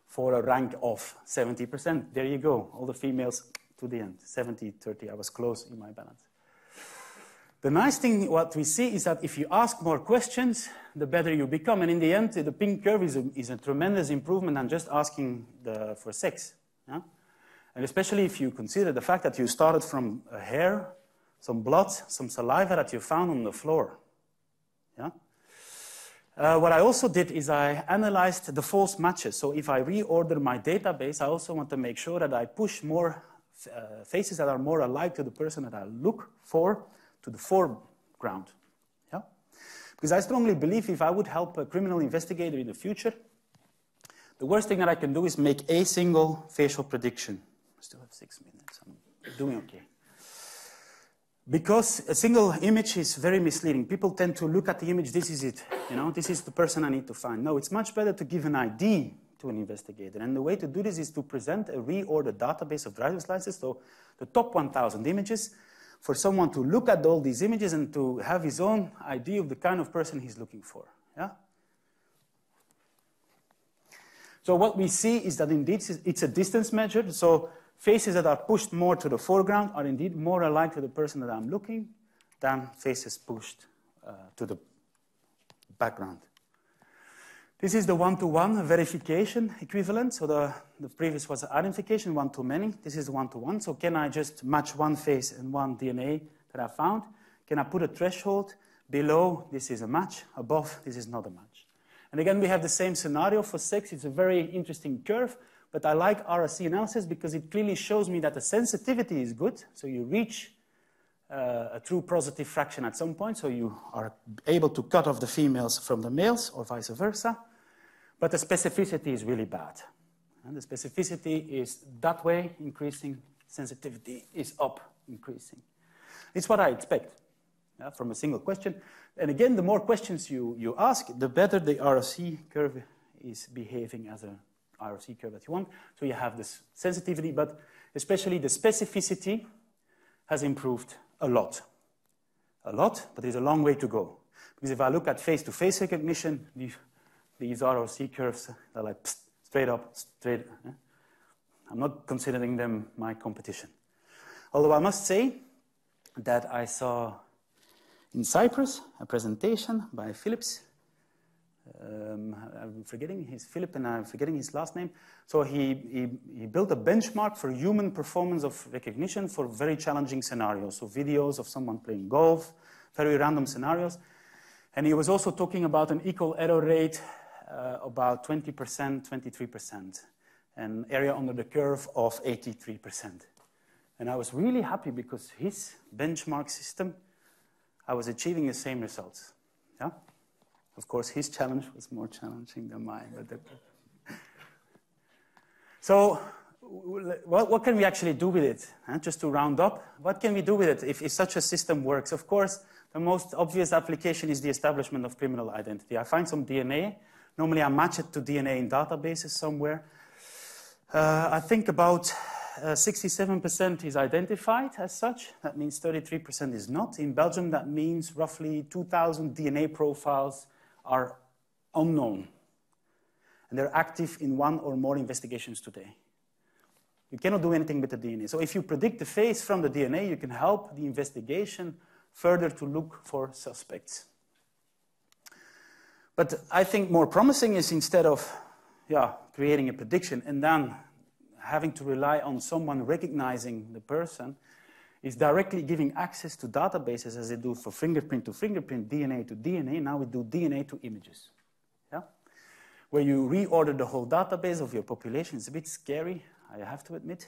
for a rank of 70%. There you go, all the females to the end, 70-30. I was close in my balance. The nice thing, what we see is that if you ask more questions, the better you become. And in the end, the pink curve is a tremendous improvement than just asking for sex. Yeah? And especially if you consider the fact that you started from a hair, some blood, some saliva that you found on the floor. Yeah? What I also did is I analyzed the false matches. So if I reorder my database, I also want to make sure that I push more faces that are more alike to the person that I look for to the foreground. Yeah? Because I strongly believe if I would help a criminal investigator in the future, the worst thing that I can do is make a single facial prediction. I still have 6 minutes. I'm doing okay. Because a single image is very misleading. People tend to look at the image, this is it. You know, this is the person I need to find. No, it's much better to give an ID to an investigator. And the way to do this is to present a reordered database of driver's licenses, so the top 1,000 images, for someone to look at all these images and to have his own idea of the kind of person he's looking for. Yeah? So what we see is that indeed it's a distance measure. So faces that are pushed more to the foreground are indeed more alike to the person that I'm looking than faces pushed to the background. This is the one-to-one verification equivalent. So the previous was identification, one-to-many. This is one-to-one. So can I just match one face and one DNA that I found? Can I put a threshold below? This is a match. Above, this is not a match. And again, we have the same scenario for sex. It's a very interesting curve. But I like RSC analysis because it clearly shows me that the sensitivity is good. So you reach a true positive fraction at some point. So you are able to cut off the females from the males or vice versa. But the specificity is really bad. And the specificity is that way, increasing sensitivity is up, increasing. It's what I expect from a single question. And again, the more questions you ask, the better the ROC curve is behaving as a ROC curve that you want. So you have this sensitivity, but especially the specificity has improved a lot. A lot, but there's a long way to go. Because if I look at face-to-face recognition, these ROC curves are like straight up, straight. I'm not considering them my competition. Although I must say that I saw in Cyprus a presentation by Philips. I'm forgetting Philip and I'm forgetting his last name. So he built a benchmark for human performance of recognition for very challenging scenarios. So videos of someone playing golf, very random scenarios. And he was also talking about an equal error rate, about 20%, 23%, an area under the curve of 83%. And I was really happy because his benchmark system, I was achieving the same results. Yeah? Of course, his challenge was more challenging than mine. But so what can we actually do with it? Just to round up, what can we do with it if such a system works? Of course, the most obvious application is the establishment of criminal identity. I find some DNA. Normally, I match it to DNA in databases somewhere. I think about 67% is identified as such. That means 33% is not. In Belgium, that means roughly 2,000 DNA profiles are unknown. And they're active in one or more investigations today. You cannot do anything with the DNA. So if you predict the face from the DNA, you can help the investigation further to look for suspects. But I think more promising is instead of creating a prediction and then having to rely on someone recognizing the person, is directly giving access to databases as they do for fingerprint to fingerprint, DNA to DNA. Now we do DNA to images. Yeah? Where you reorder the whole database of your population. It's a bit scary, I have to admit.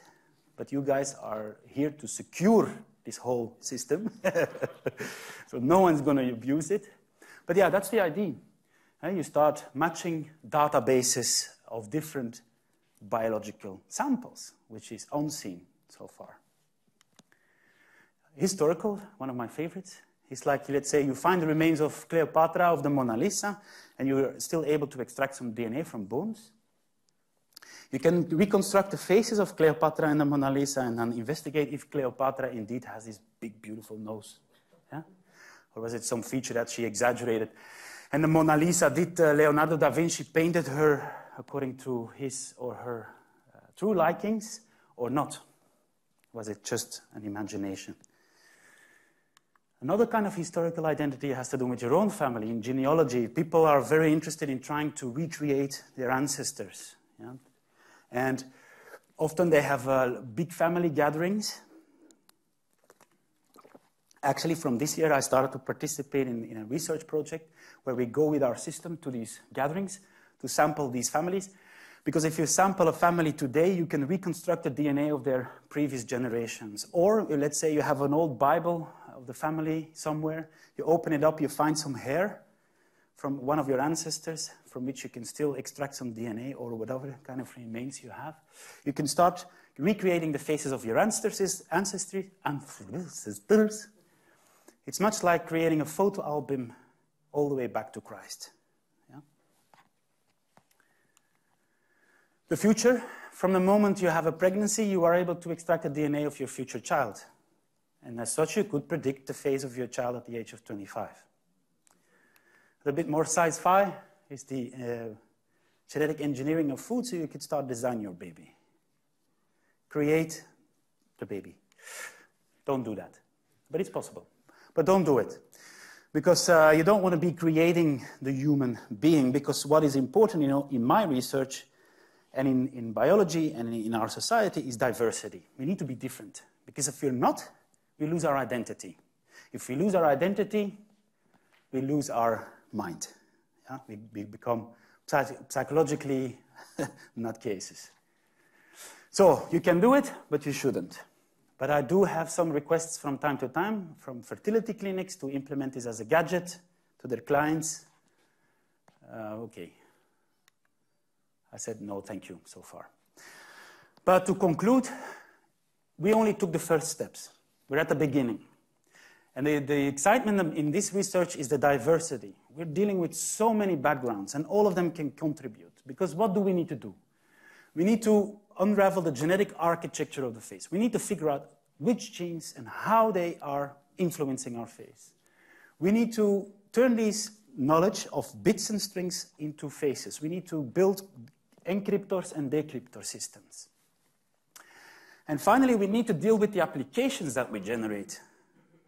But you guys are here to secure this whole system. So no one's going to abuse it. But yeah, that's the idea. You start matching databases of different biological samples, which is unseen so far. Historical, one of my favorites. It's like, let's say, you find the remains of Cleopatra, of the Mona Lisa, and you're still able to extract some DNA from bones. You can reconstruct the faces of Cleopatra and the Mona Lisa and then investigate if Cleopatra indeed has this big, beautiful nose. Yeah? Or was it some feature that she exaggerated? And the Mona Lisa, did Leonardo da Vinci painted her according to his or her true likings or not? Was it just an imagination? Another kind of historical identity has to do with your own family. In genealogy, people are very interested in trying to recreate their ancestors. Yeah? And often they have big family gatherings. Actually, from this year, I started to participate in a research project where we go with our system to these gatherings to sample these families. Because if you sample a family today, you can reconstruct the DNA of their previous generations. Or let's say you have an old Bible of the family somewhere. You open it up, you find some hair from one of your ancestors from which you can still extract some DNA or whatever kind of remains you have. You can start recreating the faces of your ancestors. It's much like creating a photo album all the way back to Christ. Yeah? The future, from the moment you have a pregnancy, you are able to extract the DNA of your future child. And as such, you could predict the face of your child at the age of 25. A bit more sci-fi is the genetic engineering of food, so you could start designing your baby. Create the baby. Don't do that. But it's possible. But don't do it. Because you don't want to be creating the human being, because what is important, in my research and in biology and in our society is diversity. We need to be different. Because if we're not, we lose our identity. If we lose our identity, we lose our mind. Yeah? We become psychologically nutcases. So you can do it, but you shouldn't. But I do have some requests from time to time from fertility clinics to implement this as a gadget to their clients. Okay. I said no, thank you, so far. But to conclude, we only took the first steps. We're at the beginning. And the excitement in this research is the diversity. We're dealing with so many backgrounds, and all of them can contribute. Because what do we need to do? We need to unravel the genetic architecture of the face. We need to figure out which genes and how they are influencing our face. We need to turn these knowledge of bits and strings into faces. We need to build encryptors and decryptor systems. And finally, we need to deal with the applications that we generate.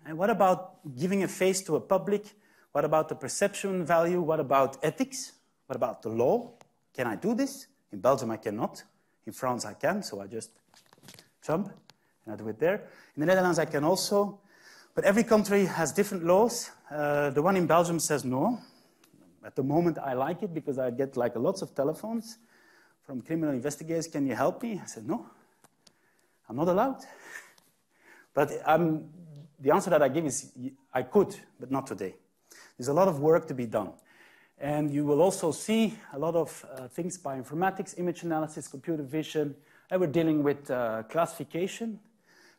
And what about giving a face to a public? What about the perception value? What about ethics? What about the law? Can I do this? In Belgium, I cannot. In France, I can, so I just jump and I do it there. In the Netherlands, I can also. But every country has different laws. The one in Belgium says no. At the moment, I like it because I get like lots of telephones from criminal investigators. Can you help me? I said, no, I'm not allowed. But the answer that I give is I could, but not today. There's a lot of work to be done. And you will also see a lot of things by informatics, image analysis, computer vision. And we're dealing with classification.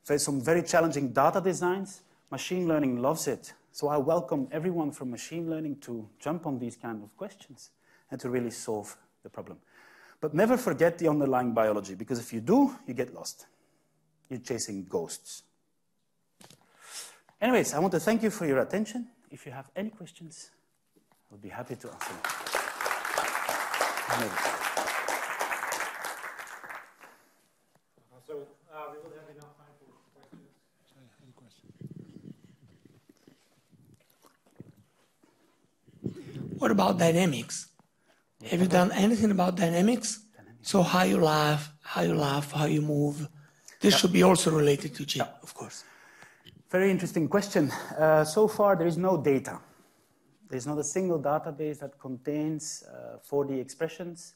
There's some very challenging data designs. Machine learning loves it. So I welcome everyone from machine learning to jump on these kind of questions and to really solve the problem. But never forget the underlying biology, because if you do, you get lost. You're chasing ghosts. Anyways, I want to thank you for your attention. If you have any questions, I'll be happy to answer them. So we will have enough time for questions. Any questions? What about dynamics? Have you done anything about dynamics? So how you laugh, how you move. This should be also related to G. Yeah, of course. Very interesting question. So far, there is no data. There's not a single database that contains 4D expressions.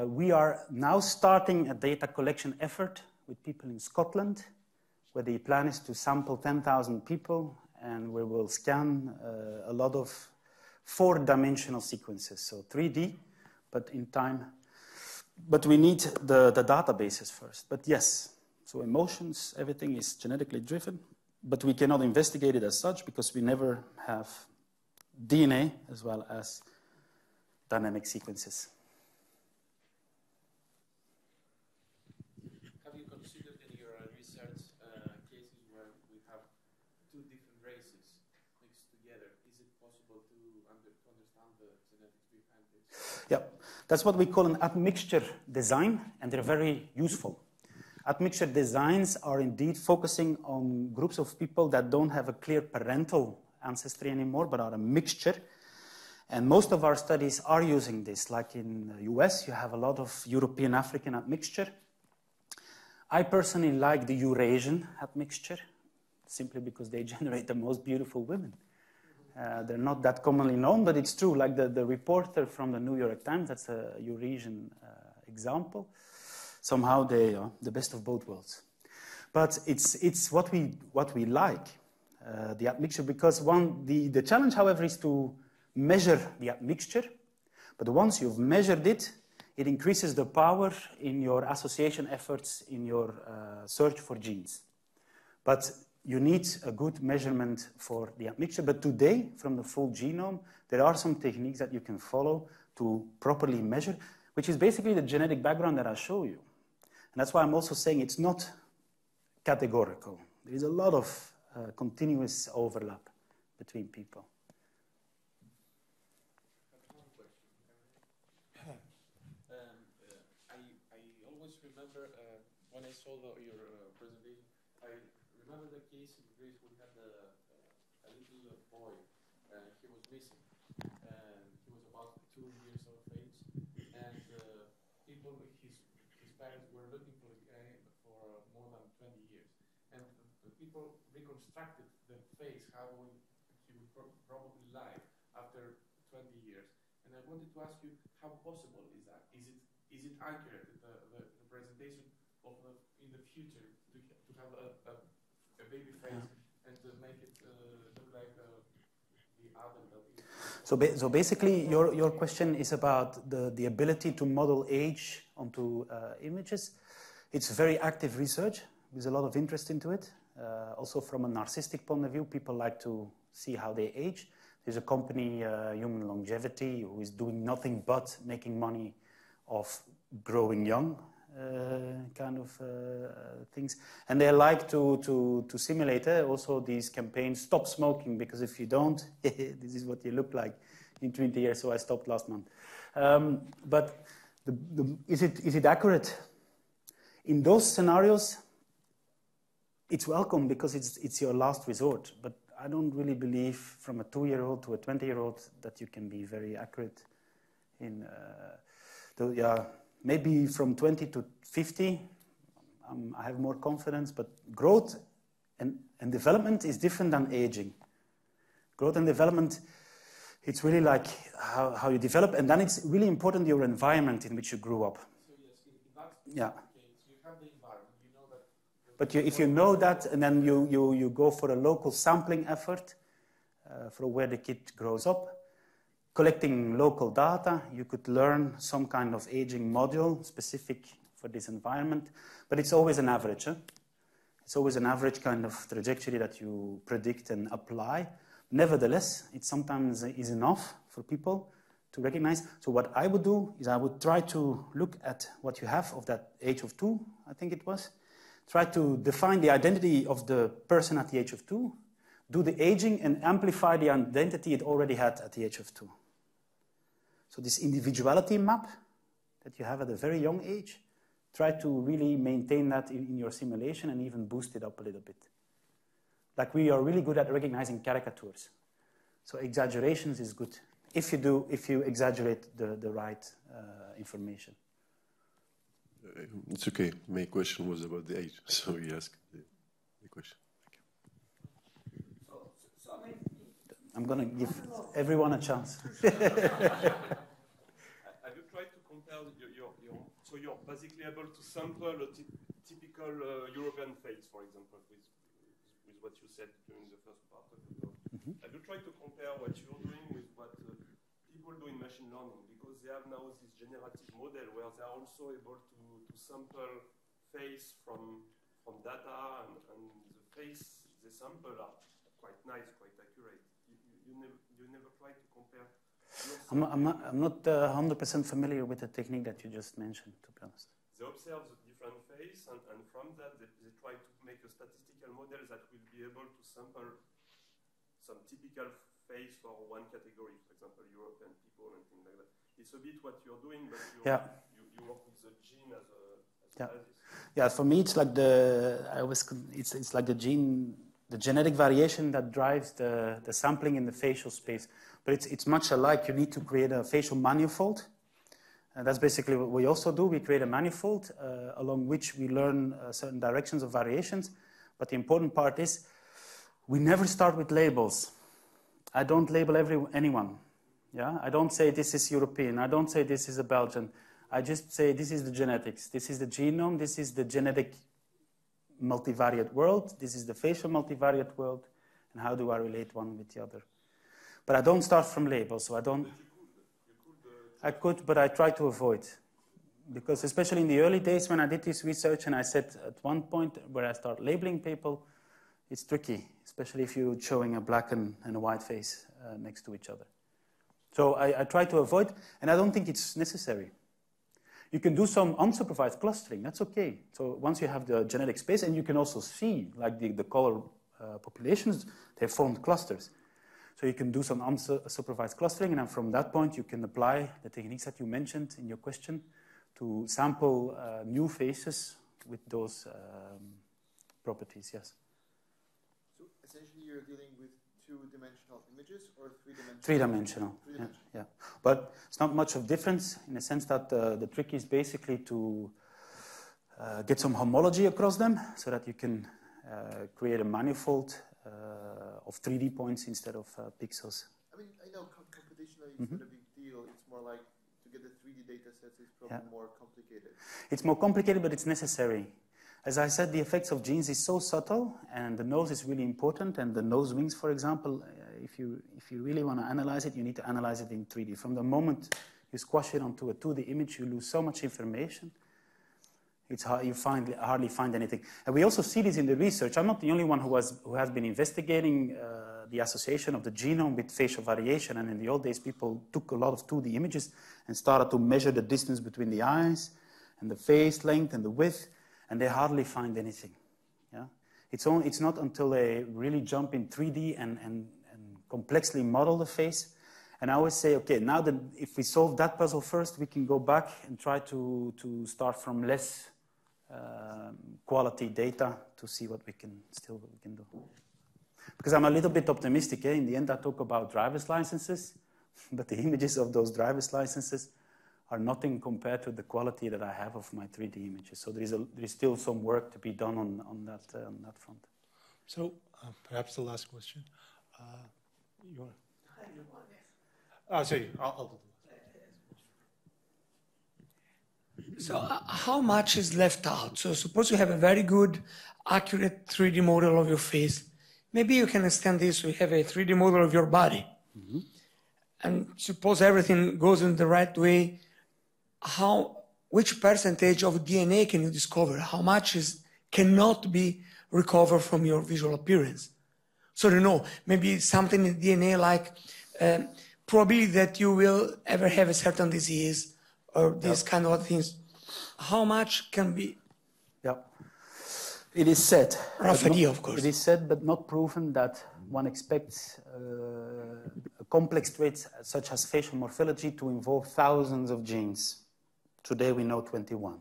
We are now starting a data collection effort with people in Scotland, where the plan is to sample 10,000 people, and we will scan a lot of 4-dimensional sequences, so 3D, but in time. But we need the databases first. But yes, so emotions, everything is genetically driven, but we cannot investigate it as such because we never have DNA as well as dynamic sequences. Have you considered in your research cases where we have two different races mixed together? Is it possible to understand the genetics behind this? Yeah, that's what we call an admixture design, and they're very useful. Admixture designs are indeed focusing on groups of people that don't have a clear parental ancestry anymore, but are a mixture. And most of our studies are using this. Like in the US, you have a lot of European African admixture. I personally like the Eurasian admixture, simply because they generate the most beautiful women. They're not that commonly known, but it's true. Like the reporter from the New York Times, that's a Eurasian example. Somehow they are the best of both worlds. But it's what we like, the admixture, because the challenge, however, is to measure the admixture. But once you've measured it, it increases the power in your association efforts in your search for genes. But you need a good measurement for the admixture. But today, from the full genome, there are some techniques that you can follow to properly measure, which is basically the genetic background that I show you. And that's why I'm also saying it's not categorical. There is a lot of continuous overlap between people. I always remember when I saw your presentation, I remember the case in Greece we had a little boy, he was missing, and he was about 2 years of age, and people, his parents were looking for the guy for more than 20 years, and the people reconstructed the face, how he would probably lie after 20 years. And I wanted to ask you, how possible is that? Is it accurate, the presentation of in the future to have a baby face and to make it look like the adult that is? So basically, your question is about the ability to model age onto images. It's very active research. There's a lot of interest into it. Also from a narcissistic point of view, people like to see how they age. There's a company, Human Longevity, who is doing nothing but making money off growing young kind of things. And they like to simulate also these campaigns, stop smoking, because if you don't, this is what you look like in 20 years, so I stopped last month. But is it accurate? In those scenarios, it's welcome because it's your last resort. But I don't really believe from a 2-year-old to a 20-year-old that you can be very accurate in, maybe from 20 to 50, I have more confidence, but growth and development is different than aging. Growth and development, it's really like how you develop, and then it's really important your environment in which you grew up. So yes, if that's yeah. the case, you have the environment, you know that. But if you know that, and then you go for a local sampling effort for where the kid grows up, collecting local data, you could learn some kind of aging module specific for this environment, but it's always an average. It's always an average kind of trajectory that you predict and apply. Nevertheless, it sometimes is enough for people to recognize. So what I would do is I would try to look at what you have of that age of 2, I think it was. Try to define the identity of the person at the age of 2, do the aging and amplify the identity it already had at the age of 2. So this individuality map that you have at a very young age, try to really maintain that in your simulation and even boost it up a little bit. Like we are really good at recognizing caricatures. So exaggerations is good if you exaggerate the right information. It's okay. My question was about the age, so you asked the question. I'm going to give everyone a chance. Have you tried to compare so you're basically able to sample a typical European face, for example, with what you said during the first part of the talk. Mm-hmm. Have you tried to compare what you're doing with what people do in machine learning? Because they have now this generative model where they are also able to sample face from data, and the face they sample are quite nice, quite accurate. You never try to compare? I'm not 100% familiar with the technique that you just mentioned, to be honest. They observe the different face, and from that they try to make a statistical model that will be able to sample some typical face for one category, for example, European people and things like that. It's a bit what you're doing, but you work with the gene as a basis. Yeah, for me it's like it's like the gene, the genetic variation that drives the sampling in the facial space. But it's much alike. You need to create a facial manifold. And that's basically what we also do. We create a manifold along which we learn certain directions of variations. But the important part is we never start with labels. I don't label anyone. Yeah? I don't say this is European. I don't say this is a Belgian. I just say this is the genetics. This is the genome. This is the genetic multivariate world. This is the facial multivariate world. And how do I relate one with the other? But I don't start from labels, so I don't. I could, but I try to avoid. Because especially in the early days when I did this research, and I said at one point where I start labeling people, it's tricky, especially if you're showing a black and a white face next to each other. So I try to avoid, and I don't think it's necessary. You can do some unsupervised clustering, that's okay. So once you have the genetic space, and you can also see, like the color populations, they formed clusters. So you can do some unsupervised clustering, and then from that point, you can apply the techniques that you mentioned in your question to sample new faces with those properties, yes. So essentially, you're dealing with 2-dimensional images or 3-dimensional? 3-dimensional, yeah. But it's not much of difference in the sense that the trick is basically to get some homology across them so that you can create a manifold of 3D points instead of pixels. I mean, I know computationally it's not a big deal. It's more like to get the 3D data sets is probably more complicated. It's more complicated, but it's necessary. As I said, the effects of genes is so subtle, and the nose is really important. And the nose wings, for example, if you really want to analyze it, you need to analyze it in 3D. From the moment you squash it onto a 2D image, you lose so much information. It's hard, you hardly find anything. And we also see this in the research. I'm not the only one who has been investigating the association of the genome with facial variation. And in the old days, people took a lot of 2D images and started to measure the distance between the eyes and the face length and the width, and they hardly find anything. Yeah? It's not until they really jump in 3D and complexly model the face. And I always say, okay, now that if we solve that puzzle first, we can go back and try to start from less quality data to see what we can do. Because I'm a little bit optimistic. In the end, I talk about driver's licenses, but the images of those driver's licenses are nothing compared to the quality that I have of my 3D images. So there is still some work to be done on that front. So perhaps the last question. You want? Sorry, I'll do it. So how much is left out? So suppose you have a very good, accurate 3D model of your face. Maybe you can extend this, so you have a 3D model of your body. Mm-hmm. And suppose everything goes in the right way, which percentage of DNA can you discover? How much cannot be recovered from your visual appearance? So you know, maybe something in DNA like probability that you will ever have a certain disease or these kind of things. How much can be? Yeah, it is said. Rough idea, of course. It is said, but not proven, that one expects complex traits such as facial morphology to involve thousands of genes. Today we know 21.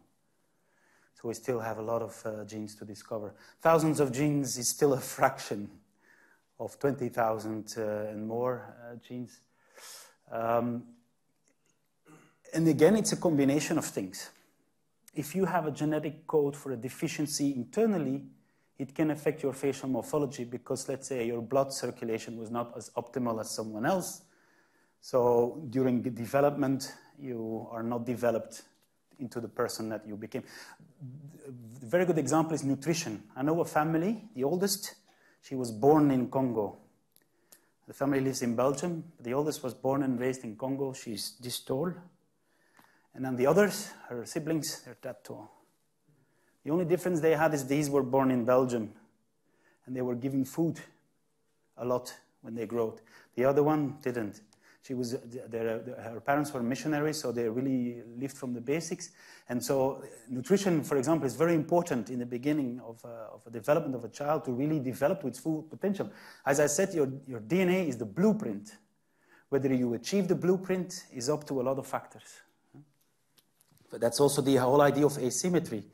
So we still have a lot of genes to discover. Thousands of genes is still a fraction of 20,000 and more genes. And again, it's a combination of things. If you have a genetic code for a deficiency internally, it can affect your facial morphology because, let's say, your blood circulation was not as optimal as someone else. So during the development, you are not developed into the person that you became. A very good example is nutrition. I know a family, the oldest, she was born in Congo. The family lives in Belgium. The oldest was born and raised in Congo. She's this tall. And then the others, her siblings, they're that tall. The only difference they had is these were born in Belgium. And they were given food a lot when they grew. The other one didn't. Her parents were missionaries, so they really lived from the basics. And so nutrition, for example, is very important in the beginning of a development of a child to really develop to its full potential. As I said, your DNA is the blueprint. Whether you achieve the blueprint is up to a lot of factors. But that's also the whole idea of asymmetry.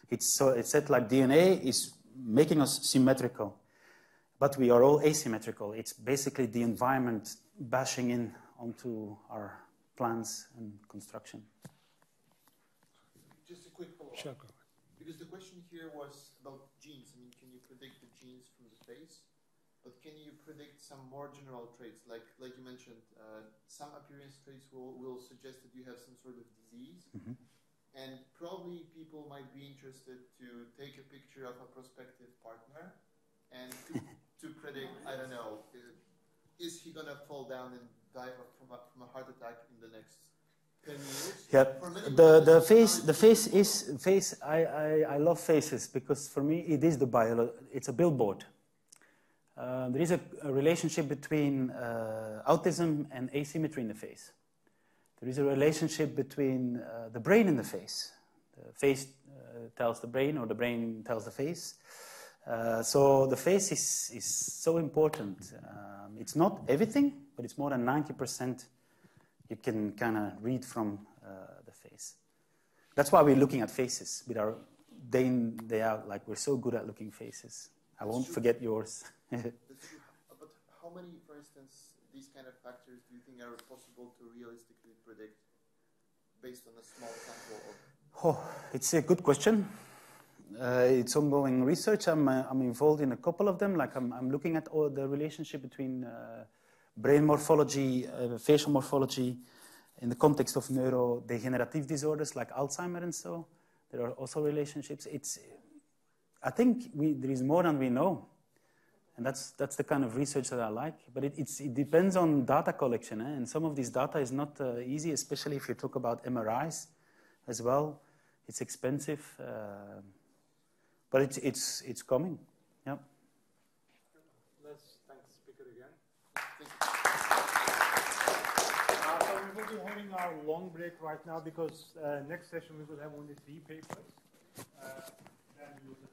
It's said like DNA is making us symmetrical, but we are all asymmetrical. It's basically the environment bashing in onto our plans and construction. Just a quick follow-up. Sure. Because the question here was about genes. I mean, can you predict the genes from the face? But can you predict some more general traits? Like you mentioned, some appearance traits will suggest that you have some sort of disease. Mm-hmm. And probably people might be interested to take a picture of a prospective partner and to predict, I don't know, is he going to fall down and die from a heart attack in the next 10 years? Yeah, the face. I love faces because for me it is it's a billboard. There is a relationship between autism and asymmetry in the face. There is a relationship between the brain and the face. The face tells the brain, or the brain tells the face. So the face is so important. It's not everything, but it's more than 90% you can kind of read from the face. That's why we're looking at faces with our day in, day out. Like, we're so good at looking faces. I won't forget yours. That's true. But how many, for instance, these kind of factors do you think are possible to realistically predict based on a small sample? Oh, it's a good question. It's ongoing research. I'm involved in a couple of them. Like I'm looking at all the relationship between brain morphology, facial morphology, in the context of neurodegenerative disorders like Alzheimer and so. There are also relationships. I think there is more than we know, and that's the kind of research that I like. But it depends on data collection, and some of this data is not easy, especially if you talk about MRIs as well. It's expensive, but it's coming. Yeah. Let's thank the speaker again. So we will be having our long break right now because next session we will have only 3 papers. Then we will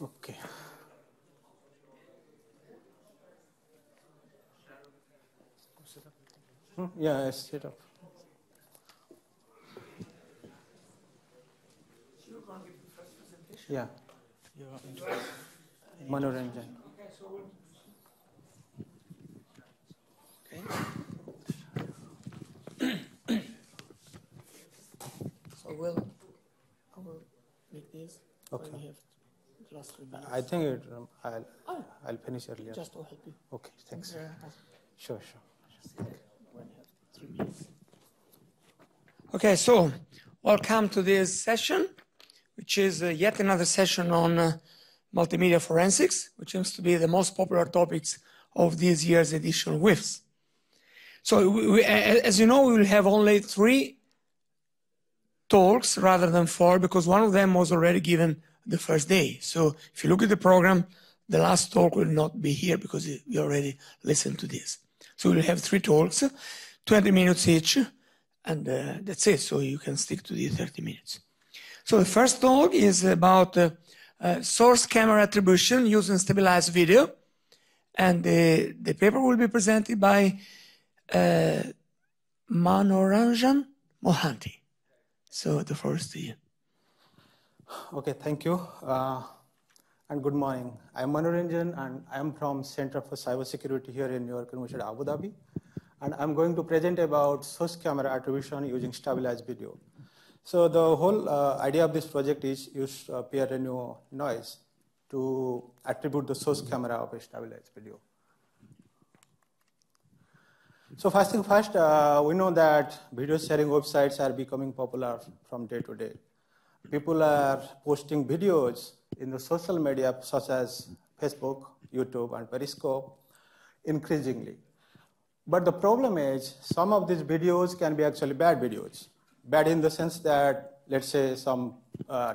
Okay. Yeah, set up. Yeah. Manoranjan. Okay. So I will make this. Okay. We have the last 3 minutes. I think I'll finish earlier. Just to help you. Okay, thanks. Yeah. Sure. When you have 3 minutes. Okay, so welcome to this session, which is yet another session on multimedia forensics, which seems to be the most popular topics of this year's edition of WIFS. So as you know, we will have only 3 talks rather than 4, because one of them was already given the first day. So if you look at the program, the last talk will not be here because we already listened to this. So we'll have 3 talks, 20 minutes each, and that's it. So you can stick to the 30 minutes. So the first talk is about source camera attribution using stabilized video. And the paper will be presented by Manoranjan Mohanty. So the floor is to you. Okay, thank you. And good morning. I'm Manoranjan, and I'm from Center for Cybersecurity here in New York University, Abu Dhabi. And I'm going to present about source camera attribution using stabilized video. So the whole idea of this project is use peer review noise to attribute the source camera of a stabilized video. So first thing first, we know that video sharing websites are becoming popular from day to day. People are posting videos in the social media such as Facebook, YouTube, and Periscope increasingly. But the problem is some of these videos can be actually bad videos. Bad in the sense that, let's say, some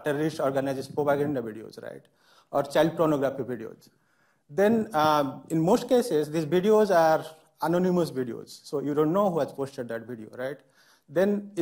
terrorist organizes propaganda videos, right? Or child pornography videos. Then in most cases, these videos are anonymous videos. So you don't know who has posted that video, right? Then